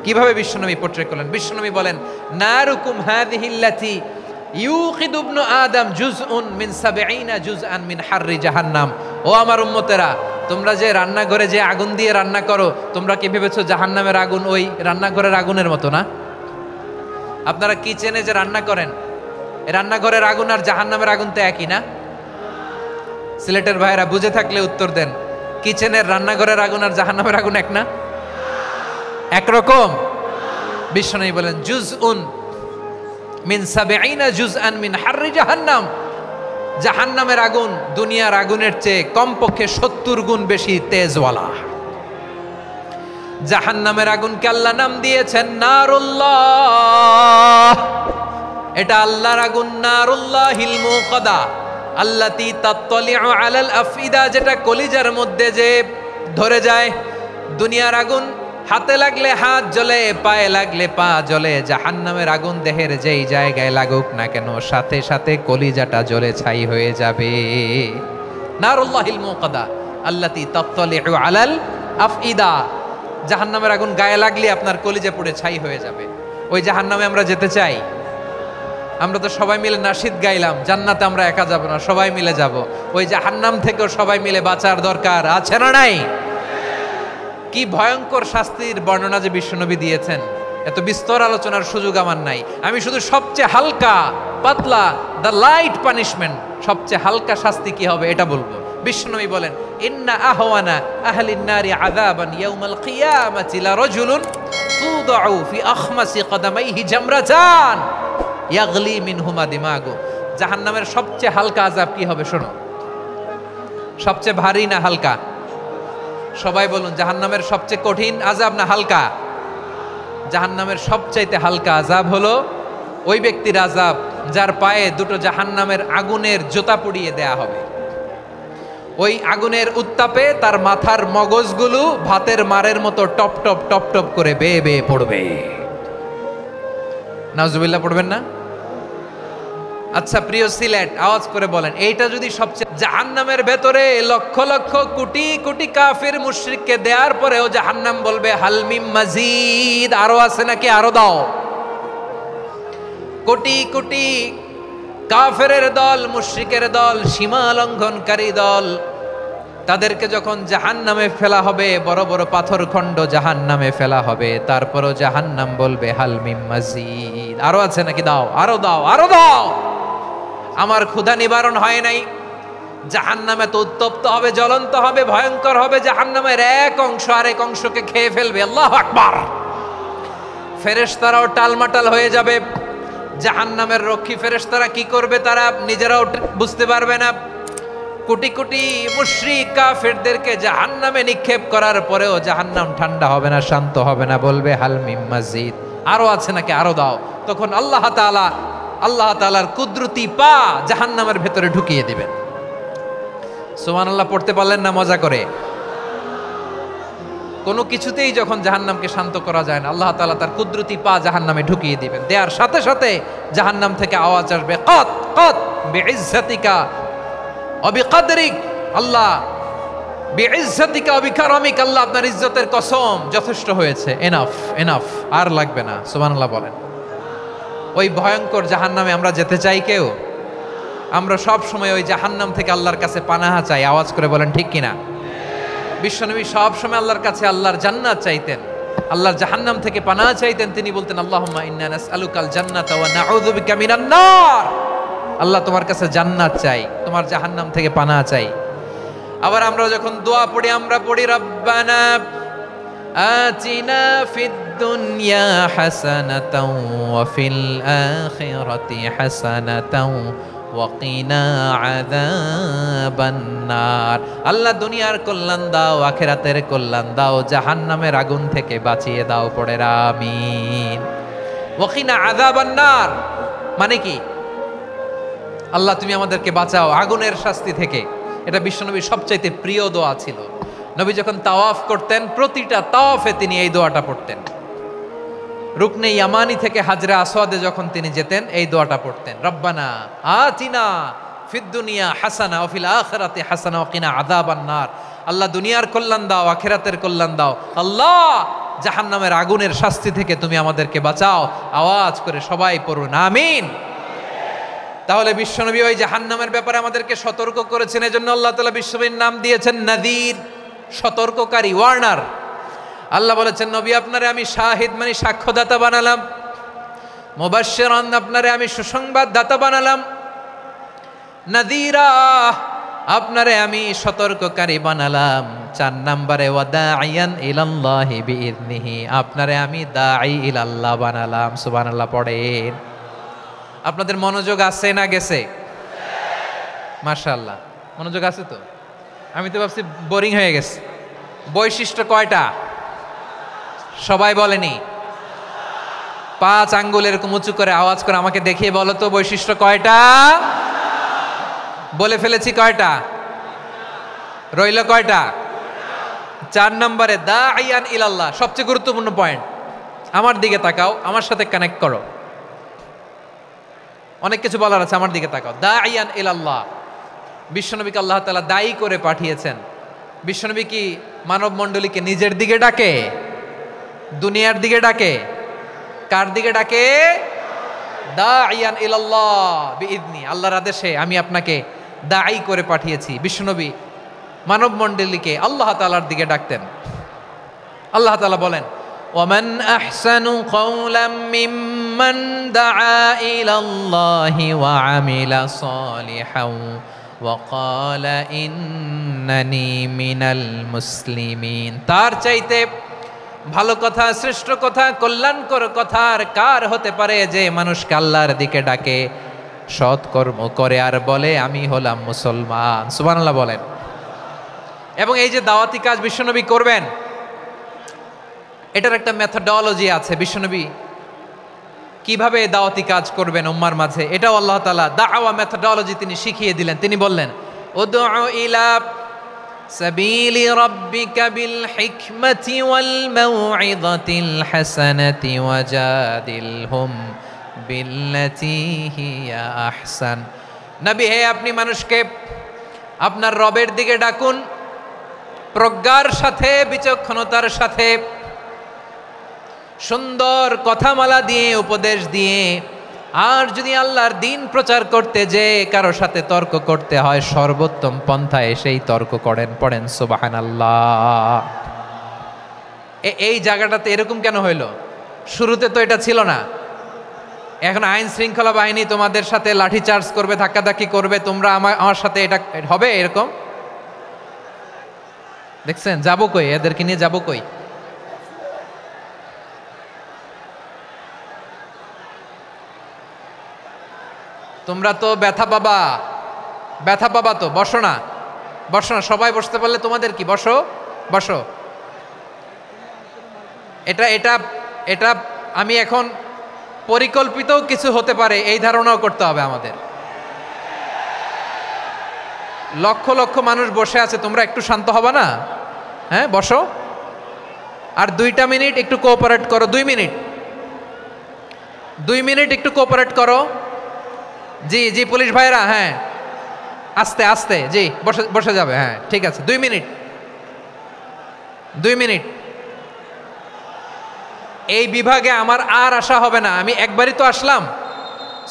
কিভাবে বিশ্বনবী পোট্রে করলেন? বিশ্বনবী বলেন, নারুকুম হাযিহিল্লাতী ইউকিদু ইবনু আদম জুজউন মিন ৭০ জুজআন মিন হাররি জাহান্নাম। ও আমার উম্মতেরা, তোমরা যে রান্নাঘরে যে আগুন দিয়ে রান্না করো, তোমরা কি ভেবেছো জাহান্নামের আগুন ওই রান্নাঘরের আগুনের মতো না? আপনারা কিচেনে যে রান্না করেন, রান্নাঘরের আগুন আর জাহান্নামের আগুন তো একই না? সিলেটের ভাইয়েরা বুঝে থাকলে উত্তর দেন, কিচেনের রান্নাঘরের আগুন আর জাহান্নামের আগুন এক না? একরকম? বিশ্বনবী বলেন, জুজউন মিন ৭০ জুজআন মিন হাররি জাহান্নাম, জাহান্নামের আগুন দুনিয়ার আগুনের চেয়ে কমপক্ষে ৭০ গুণ বেশি তেজওয়ালা। জাহান্নামের আগুনকে আল্লাহ নাম দিয়েছেন নারুল্লাহ। এটা আল্লাহর আগুন, নারুল্লাহিল মুকাদা আল্লাতী তাত্তালিউ আলাল আফইদা, যেটা কলিজার মধ্যে যে ধরে যায়। দুনিয়ার আগুন হাতে লাগলে হাত জ্বলে, পায়ে লাগলে পা জ্বলে। জাহান্নামের আগুন দেহের যেই জায়গায় লাগুক না কেন, সাথে সাথে কলিজাটা জ্বলে ছাই হয়ে যাবে। নারুল্লাহিল মুকাদা আল্লাতী তাত্তালিউ আলাল আফইদা। জাহান্নামের আগুন গায়ে লাগলে আপনার কলিজা পুড়ে ছাই হয়ে যাবে। ওই জাহান্নামে আমরা যেতে চাই? আমরা তো সবাই মিলে নাশিদ গাইলাম, জান্নাতে আমরা একা যাব না, সবাই মিলে যাব। ওই জাহান্নাম থেকেও সবাই মিলে বাঁচার দরকার আছে না নাই? কি ভয়ঙ্কর শাস্তির বর্ণনা যে বিশ্বনবী দিয়েছেন, এত বিস্তর আলোচনার সুযোগ আমার নাই। আমি শুধু সবচেয়ে হালকা পাতলা, দ্য লাইট পানিশমেন্ট, সবচেয়ে হালকা শাস্তি কি হবে এটা বলবো। বিশ্বনবী বলেন, ইন্না আহওয়ানা আহলিন নারি আযাবান ইয়াউমাল কিয়ামাতি লারাজুলুন তুদাউ ফি আখমাসি কদামাইহি জামরাতান ইয়াগলি মিনহুমা দিমাগু। জাহান্নামের সবচেয়ে হালকা আযাব কি হবে শোনো। সবচেয়ে ভারী না হালকা? সবাই বলুন, জাহান্নামের সবচেয়ে কঠিন আযাব না হালকা? জাহান্নামের সবচাইতে হালকা আযাব হলো ওই ব্যক্তির আযাব যার পায়ে দুটো জাহান্নামের আগুনের জুতা পুড়িয়ে দেয়া হবে। ওই আগুনের উত্তাপে তার মাথার মগজগুলো ভাতের মারের মতো টপ টপ টপ টপ করে বেয়ে বেয়ে পড়বে। নাউজুবিল্লাহ পড়বেন না? আচ্ছা প্রিয় সিলেট, আওয়াজ করে বলেন, এইটা যদি সবচেয়ে, জাহান্নামের ভেতরে লক্ষ লক্ষ কোটি কোটি কাফির মুশরিককে দেওয়ার পরেও জাহান্নাম বলবে হালমিম মাজিদ, আরো আছে নাকি, আরো দাও। কোটি কোটি কাফেরের দল, মুশরিকের দল, সীমা লঙ্ঘনকারী দল, তাদেরকে যখন জাহান্নামে ফেলা হবে, বড় বড় পাথর খণ্ড জাহান্নামে ফেলা হবে, তারপরও জাহান্নাম বলবে হালমিম মাজিদ, আরো আছে নাকি, দাও, আরো দাও, আরো দাও। আমার ক্ষুধা নিবারণ হয় নাই। জাহান্নামে তো উত্তপ্ত হবে, জ্বলন্ত হবে, ভয়ঙ্কর হবে। জাহান্নামের এক অংশ আরেক অংশকে খেয়ে ফেলবে। আল্লাহু আকবার। ফেরেশতারাও টালমাটাল হয়ে যাবে। জাহান্নামের রক্ষী ফেরেশতারা কি করবে তারা নিজেরাও বুঝতে পারবে না। কোটি কোটি মুশরিক কাফেরদেরকে জাহান্নামে নিক্ষেপ করার পরেও জাহান্নাম ঠান্ডা হবে না, শান্ত হবে না, বলবে হালমিম মাজিদ, আরো আছে নাকি, আরো দাও। তখন আল্লাহ তাআলার কুদরতি পা জাহান্নামের ভেতরে ঢুকিয়ে দিবেন। সুবহানাল্লাহ পড়তে পারলেন না মজা করে? কোনো কিছুতেই যখন জাহান্নামকে শান্ত করা যায় না, আল্লাহ তাআলা তার কুদরতি পা জাহান্নামে ঢুকিয়ে দিবেন। দেয়ার সাথে সাথে জাহান্নাম থেকে আওয়াজ আসবে, কত কত বিইজ্জাতিকা ওয়া বিকদরিক, আল্লাহ বিইজ্জাতিকা ওয়া বিকারামিক, আল্লাহ আপনার ইজ্জতের কসম, যথেষ্ট হয়েছে, এনাফ এনাফ, আর লাগবে না। সুবহানাল্লাহ বলেন। ওই ভয়ঙ্কর জাহান্নামে আমরা যেতে চাই কেউ? আমরা সব সময় ওই জাহান্নাম থেকে আল্লাহর কাছে পানাহা চাই। আওয়াজ করে বলেন ঠিক কিনা? বিশ্বনবী সব সময় আল্লাহর কাছে আল্লাহর জান্নাত চাইতেন, আল্লাহর জাহান্নাম থেকে পানাহা চাইতেন। তিনি বলতেন, আল্লাহুম্মা ইন্না নাসআলুকাল জান্নাতা ওয়া নাউযু বিকা মিনান নার। আল্লাহ তোমার কাছে জান্নাত চাই, তোমার জাহান্নাম থেকে পানাহা চাই। আবার আমরা যখন দোয়া পড়ি, আমরা পড়ি রব্বানা আতিনা ফিদ দুনিয়া হাসানাতাও ওয়া ফিল আখিরাতি হাসানাতাও ওয়া কিনা আযাবান নার। আল্লাহ দুনিয়ার কল্যাণ দাও, আখিরাতের কল্যাণ দাও, জাহান্নামের আগুন থেকে বাঁচিয়ে দাও, পড়ে আমিন। ওয়া কিনা আযাবান নার মানে কি? আল্লাহ তুমি আমাদেরকে বাঁচাও আগুনের শাস্তি থেকে। এটা বিশ্বনবীর সবচাইতে প্রিয় দোয়া ছিল। নবী যখন তাওয়াফ করতেন, প্রতিটা তাওয়াফে তিনি এই দোয়াটা পড়তেন। রুকনে ইয়ামানি থেকে হাজরে আসওয়াদে যখন তিনি যেতেন, এই দোয়াটা পড়তেন, রব্বানা আতিনা ফিদ দুনিয়া হাসানা ওয়া ফিল আখিরাতি হাসানা ওয়া কিনা আযাবান নার। আল্লাহ দুনিয়ার কল্যাণ দাও, আখিরাতের কল্যাণ দাও। আল্লাহ জাহান্নামের আগুনের শাস্তি থেকে তুমি আমাদেরকে বাঁচাও। আওয়াজ করে সবাই পড়ুন আমিন। তাহলে বিশ্বনবী ওই জাহান্নামের ব্যাপারে আমাদেরকে সতর্ক করেছেন। এজন্য আল্লাহ তাআলা বিশ্বনবীর নাম দিয়েছেন নাযীর, সতর্ককারী, ওয়ার্নার। আল্লাহ বলেছেন, নবী আপনারে আমি শাহিদ মানে সাক্ষ্যদাতা বানালাম, মুবাশশিরান আপনারে আমি সুসংবাদ দাতা বানালাম, নাযীরা আপনারে আমি সতর্ককারী বানালাম। 4 নম্বরে ওয়া দাঈয়ান ইলাল্লাহি বিইذনিহি, আপনারে আমি দাঈ ইলাল্লাহ বানালাম। সুবহানাল্লাহ পড়েন। আপনাদের মনোযোগ আছে না গেছে? মাশাআল্লাহ মনোযোগ আছে তো। আমি তো ভাবছি বোরিং হয়ে গেছে। বৈশিষ্ট্য কয়টা সবাই বলেনি? 5 আঙ্গুল এরকম উঁচু করে আওয়াজ করে আমাকে দেখিয়ে বলো তো বৈশিষ্ট্য কয়টা? বলে ফেলেছি কয়টা? রইল কয়টা? 4 নম্বরে দাঈয়ান ইলাল্লাহ, সবচেয়ে গুরুত্বপূর্ণ পয়েন্ট। আমার দিকে তাকাও, আমার সাথে কানেক্ট করো। অনেক কিছু বলার আছে, আমার দিকে তাকাও। দাঈয়ান ইলাল্লাহ, বিশ্বনবীকে আল্লাহ তাআলা দায়ী করে পাঠিয়েছেন। বিশ্বনবী কি মানব মণ্ডলীকে নিজের দিকে ডাকে, দুনিয়ার দিকে ডাকে? কার দিকে ডাকে? দাঈয়ান ইলাল্লাহ বিইذনি, আল্লাহর আদেশে আমি আপনাকে দায়ী করে পাঠিয়েছি। বিশ্বনবী মানব মণ্ডলীকে আল্লাহ তাআলার দিকে ডাকতেন। আল্লাহ তাআলা বলেন, ওয়ামান আহসানু কাওলাম মিম্মান দাআ ইলাল্লাহি ওয়া আমিলা সালিহান ওয়া ক্বালা ইন্নানি মিনাল মুসলিমিন। তার চাইতে ভালো কথা, শ্রেষ্ঠ কথা, কল্যাণকর কথা আর কার হতে পারে যে মানুষকে আল্লাহর দিকে ডাকে, সৎকর্ম করে আর বলে আমি হলাম মুসলমান। সুবহানাল্লাহ বলেন। এবং এই যে দাওয়াতি কাজ বিশ্বনবী করবেন, এটার একটা মেথডোলজি আছে। বিশ্বনবী কিভাবে দাওয়াতি কাজ করবেন উম্মার মাঝে, এটাও আল্লাহ তাআলা দাওয়া মেথডোলজি তিনি শিখিয়ে দিলেন। তিনি বললেন, উদউ ইলা সাবিলি রাব্বিকা বিল হিকমাতি ওয়াল মাউইযাতিল হাসানাতি ওয়াজাদিলহুম বিল্লাতী হিয়া আহসান। নবী হে, আপনি মানুষকে আপনার রবের দিকে ডাকুন প্রজ্ঞার সাথে, বিচক্ষণতার সাথে, সুন্দর কথামালা দিয়ে, উপদেশ দিয়ে। আর যদি আল্লাহর দ্বীন প্রচার করতে যে কারো সাথে তর্ক করতে হয়, সর্বোত্তম পন্থায় সেই তর্ক করেন। পড়েন সুবহানাল্লাহ। এই জায়গাটাতে এরকম কেন হইল? শুরুতে তো এটা ছিল না। এখন আইন শৃঙ্খলা বাহিনী তোমাদের সাথে লাঠি চার্জ করবে, ধাক্কাধাক্কি করবে, তোমরা আমার সাথে এটা হবে এরকম? দেখছেন যাবো কই, এদেরকে নিয়ে যাবো কই? তোমরা তো ব্যথা পাবা, ব্যথা পাবা তো। বসো না, বসো না, সবাই বসতে পারলে তোমাদের কি, বসো বসো। এটা এটা এটা আমি এখন পরিকল্পিত কিছু হতে পারে এই ধারণাও করতে হবে আমাদের। লক্ষ লক্ষ মানুষ বসে আছে, তোমরা একটু শান্ত হবে না? হ্যাঁ বসো। আর 2টা মিনিট একটু কোঅপারেট করো। 2 মিনিট, 2 মিনিট একটু কোঅপারেট করো। জি জি পুলিশ ভাইরা, হ্যাঁ আস্তে আস্তে, জি বসে বসে যাবে। হ্যাঁ ঠিক আছে, 2 মিনিট, 2 মিনিট। এই বিভাগে আমার আর আসা হবে না, আমি একবারই তো আসলাম।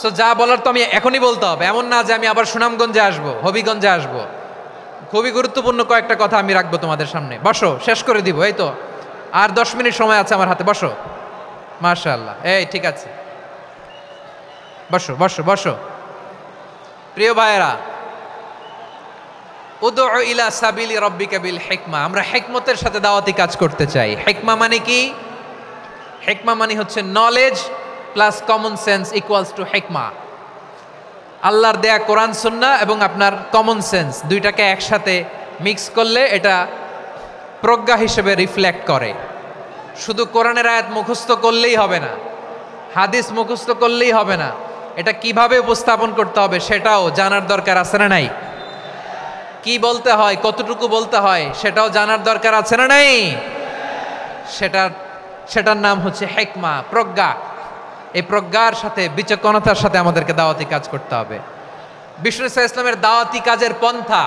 সো যা বলার তো আমি এখনই বলতে হবে, এমন না যে আমি আবার সুনামগঞ্জে আসবো, হবিগঞ্জে আসবো। খুবই গুরুত্বপূর্ণ কয়েকটা কথা আমি রাখবো তোমাদের সামনে। বসো, শেষ করে দিব। এই তো আর 10 মিনিট সময় আছে আমার হাতে। বসো, মাশাআল্লাহ। এই ঠিক আছে, বসো বসো বসো। প্রিয় ভাইয়েরা, উদউ ইলা সাবিলি রাব্বিকা বিল হিকমা, আমরা হিকমতের সাথে দাওয়াতি কাজ করতে চাই। হিকমা মানে কি? হিকমা মানে হচ্ছে knowledge plus common sense equals to হিকমা। আল্লাহর দেয়া কোরআন সুন্নাহ এবং আপনার কমন সেন্স, দুইটাকে একসাথে মিক্স করলে এটা প্রজ্ঞা হিসেবে রিফ্লেক্ট করে। শুধু কোরআনের আয়াত মুখস্থ করলেই হবে না, হাদিস মুখস্থ করলেই হবে না, এটা কিভাবে উপস্থাপন করতে হবে সেটাও জানার দরকার আছে না নাই? কি বলতে হয়, কতটুকু বলতে হয় সেটাও জানার দরকার আছে না নাই? সেটার নাম হচ্ছে হিকমা, প্রজ্ঞা। এই প্রজ্ঞার সাথে, বিচক্ষণতার সাথে আমাদেরকে দাওয়াতি কাজ করতে হবে। বিষ্ণু ইসলামের দাওয়াতি কাজের পন্থা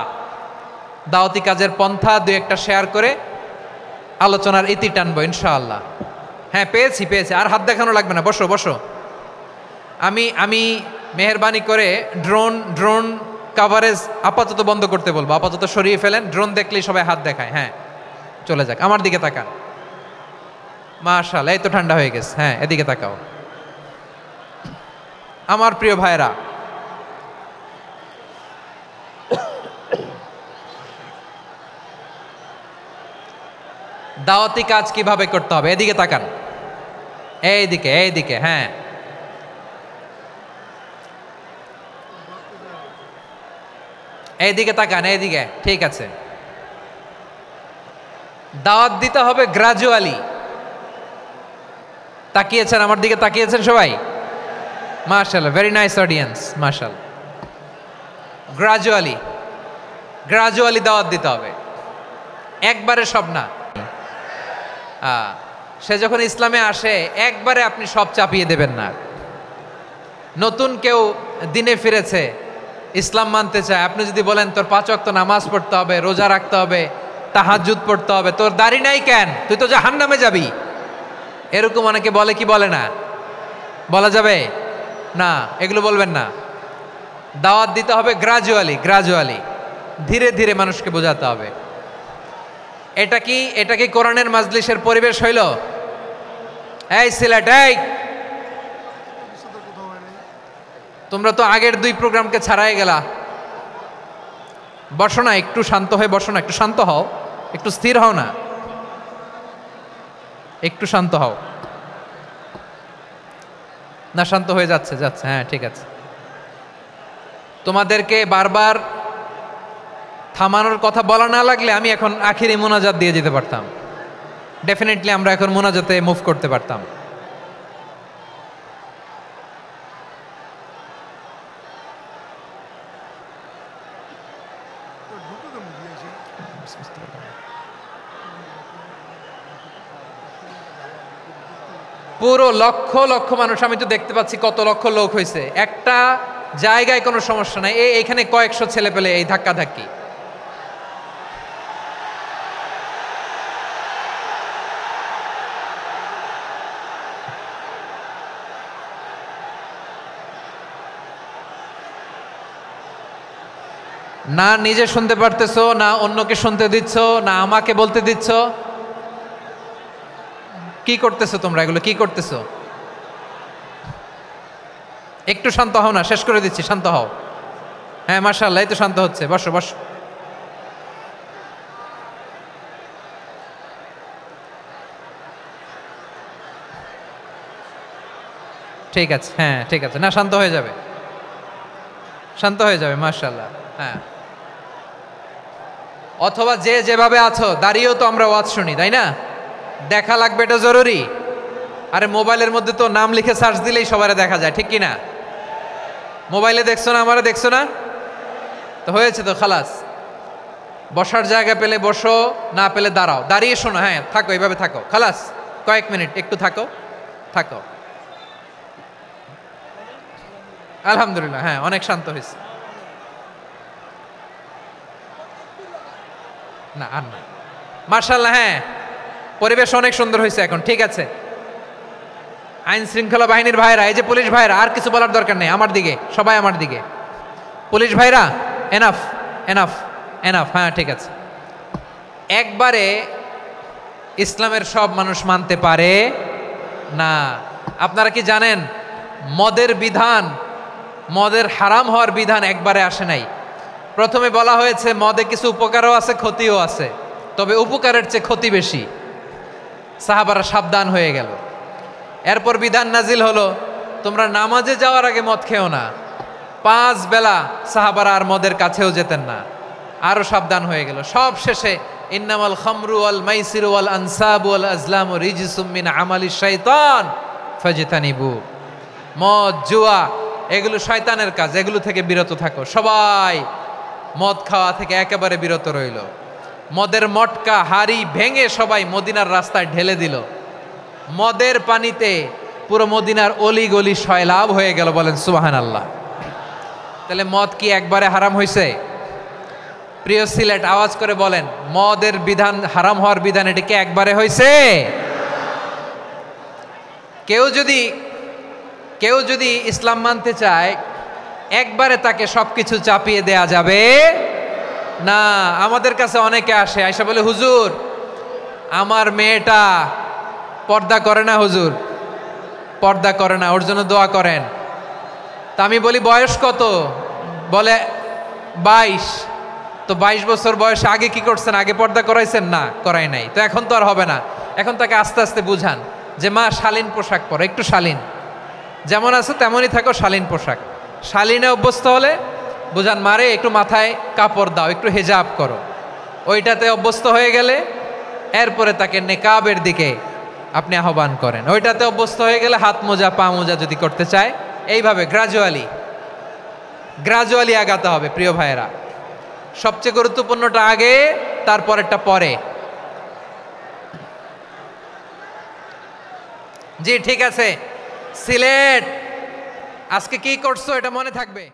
2-1টা শেয়ার করে আলোচনার ইতি টানবো ইনশাআল্লাহ। হ্যাঁ পেয়েছি। আর হাত দেখানো লাগবে না, বসো বসো। আমি মেহেরবানি করে ড্রোন কাভারেজ আপাতত বন্ধ করতে বলবো, আপাতত সরিয়ে ফেলেন। ড্রোন দেখলেই সবাই হাত দেখায়। হ্যাঁ চলে যাক, আমার দিকে তাকান। মাশাআল্লাহ, এই তো ঠান্ডা হয়ে গেছে। হ্যাঁ এদিকে তাকাও। আমার প্রিয় ভাইরা, দাওয়াতি কাজ কিভাবে করতে হবে এদিকে তাকান। এইদিকে হ্যাঁ। এইদিকে তাকান, এইদিকে, ঠিক আছে। দাওয়াত দিতে হবে গ্রাজুয়ালি। তাকিয়েছেন আমার দিকে, তাকিয়েছেন সবাই? মাশাআল্লাহ, ভেরি নাইস অডিয়েন্স, মাশাআল্লাহ। গ্রাজুয়ালি দাওয়াত দিতে হবে, একবারে সব না। সে যখন ইসলামে আসে একবারে আপনি সব চাপিয়ে দেবেন না। নতুন কেউ দিনে ফিরেছে, ইসলাম মানতে চায়, আপনি যদি বলেন তোর 5 ওয়াক্ত নামাজ পড়তে হবে, রোজা রাখতে হবে, তাহাজ্জুদ পড়তে হবে, তোর দাড়ি নাই কেন, তুই তো জাহান্নামে যাবি, এরকম অনেকে বলে কি বলে না? বলা যাবে না, এগুলো বলবেন না। দাওয়াত দিতে হবে গ্রাজুয়ালি, ধীরে ধীরে মানুষকে বোঝাতে হবে। এটা কি কোরআনের মাজলিসের পরিবেশ হইল? এই সিলেট, এই তোমরা তো আগের 2 প্রোগ্রামকে ছাড়াই গেলা। বসো না, একটু শান্ত হয়ে বসো না, একটু শান্ত হও, একটু স্থির হও না, একটু শান্ত হও না। শান্ত হয়ে যাচ্ছে, হ্যাঁ ঠিক আছে। তোমাদেরকে বারবার থামানোর কথা বলা না লাগলে আমি এখন আখিরি মোনাজাত দিয়ে যেতে পারতাম। ডেফিনেটলি আমরা এখন মোনাজাতে মুভ করতে পারতাম। পুরো লক্ষ লক্ষ মানুষ, আমি তো দেখতে পাচ্ছি কত লক্ষ লোক হয়েছে। একটা জায়গায় কোনো সমস্যা নাই, এইখানে কয়েকশো ছেলে পেলে এই ধাক্কা ধাক্কি। না নিজে শুনতে পারতেছো, না অন্যকে শুনতে দিচ্ছ, না আমাকে বলতে দিচ্ছ। কি করতেছো তোমরা? এগুলো কি করতেছো? একটু শান্ত হও না, শেষ করে দিচ্ছি, শান্ত হও। হ্যাঁ মাশাআল্লাহ, এই তো শান্ত হচ্ছে। বসো বসো। ঠিক আছে, হ্যাঁ ঠিক আছে, না শান্ত হয়ে যাবে, শান্ত হয়ে যাবে, মাশাআল্লাহ। হ্যাঁ, অথবা যে যেভাবে আছো দাঁড়িয়েও তো আমরা ওয়াজ শুনি, তাই না? দেখা লাগবে, এটা জরুরি। আরে মোবাইলের মধ্যে তো নাম লিখে সার্চ দিলেই সবারে দেখা যায়, ঠিক কি না? মোবাইলে দেখছো না, আমারে দেখছো না, তো হয়েছে তো, খালাস। বসার জায়গা পেলে বসো, না পেলে দাঁড়াও, দাঁড়িয়ে শোনো। হ্যাঁ থাকো, এইভাবে থাকো, খালাস। কয়েক মিনিট একটু থাকো, থাকো। আলহামদুলিল্লাহ, হ্যাঁ অনেক শান্ত হয়েছে। না আর না, মার্শাল্লাহ, হ্যাঁ পরিবেশ অনেক সুন্দর হয়েছে এখন, ঠিক আছে। আইন শৃঙ্খলা বাহিনীর ভাইরা, এই যে পুলিশ ভাইরা, আর কিছু বলার দরকার নেই, আমার দিকে সবাই, আমার দিকে। পুলিশ ভাইরা এনাফ এনাফ এনাফ, হ্যাঁ ঠিক আছে। একবারে ইসলামের সব মানুষ মানতে পারে না। আপনারা কি জানেন মদের বিধান, মদের হারাম হওয়ার বিধান একবারে আসে নাই। প্রথমে বলা হয়েছে মদে কিছু উপকারও আছে, ক্ষতিও আছে, তবে উপকারের চেয়ে ক্ষতি বেশি। সাহাবারা সাবধান হয়ে গেল। এরপর বিধান নাজিল হলো, তোমরা নামাজে যাওয়ার আগে মদ খেও না। 5 বেলা সাহাবারা আর মদের কাছেও যেতেন না, আরো সাবধান হয়ে গেল। সব শেষে ইন্নামাল খামরু ওয়াল মাইসিরু ওয়াল আনসাবু ওয়াল আজলামু রিজসুম মিন আমালিশ শাইতান ফাজতানিবু। মদ, জুয়া এগুলো শয়তানের কাজ, এগুলো থেকে বিরত থাকো। সবাই মদ খাওয়া থেকে একেবারে বিরত রইল। মদের মটকা হাড়ি ভেঙে সবাই মদিনার রাস্তায় ঢেলে দিল। মদের পানিতে পুরো মদিনার অলি গলি সয়লাভ হয়ে গেল, বলেন সুবহানাল্লাহ। তাহলে মদ কি একবারে হারাম হয়েছে? প্রিয় সিলেট, আওয়াজ করে বলেন, মদের বিধান, হারাম হওয়ার বিধান এটা কি একবারে হয়েছে? কেউ যদি ইসলাম মানতে চায় একবারে তাকে সবকিছু চাপিয়ে দেয়া যাবে না। আমাদের কাছে অনেকে আসে, আয়সা বলে, হুজুর আমার মেয়েটা পর্দা করে না, হুজুর পর্দা করে না, ওর জন্য দোয়া করেন। তা আমি বলি বয়স কত? বলে 22। তো 22 বছর বয়সে আগে কি করছেন? আগে পর্দা করাইছেন? না, করাই নাই। তো এখন তো আর হবে না। এখন তাকে আস্তে আস্তে বুঝান যে মা শালীন পোশাক পরো, একটু শালীন, যেমন আছে তেমনই থাকো, শালীন পোশাক। শালীনে অভ্যস্ত হলে বুঝান, মারে একটু মাথায় কাপড় দাও, একটু হেজাব করো। ওইটাতে অভ্যস্ত হয়ে গেলে এরপরে তাকে নেকাবের দিকে আপনি আহ্বান করেন। ওইটাতে অভ্যস্ত হয়ে গেলে হাত মোজা, পা মোজা যদি করতে চায়, এইভাবে গ্রাজুয়ালি আগাতে হবে। প্রিয় ভাইয়েরা, সবচেয়ে গুরুত্বপূর্ণটা আগে, তারপরেরটা পরে। জি ঠিক আছে। সিলেট আজকে কি করছো এটা মনে থাকবে।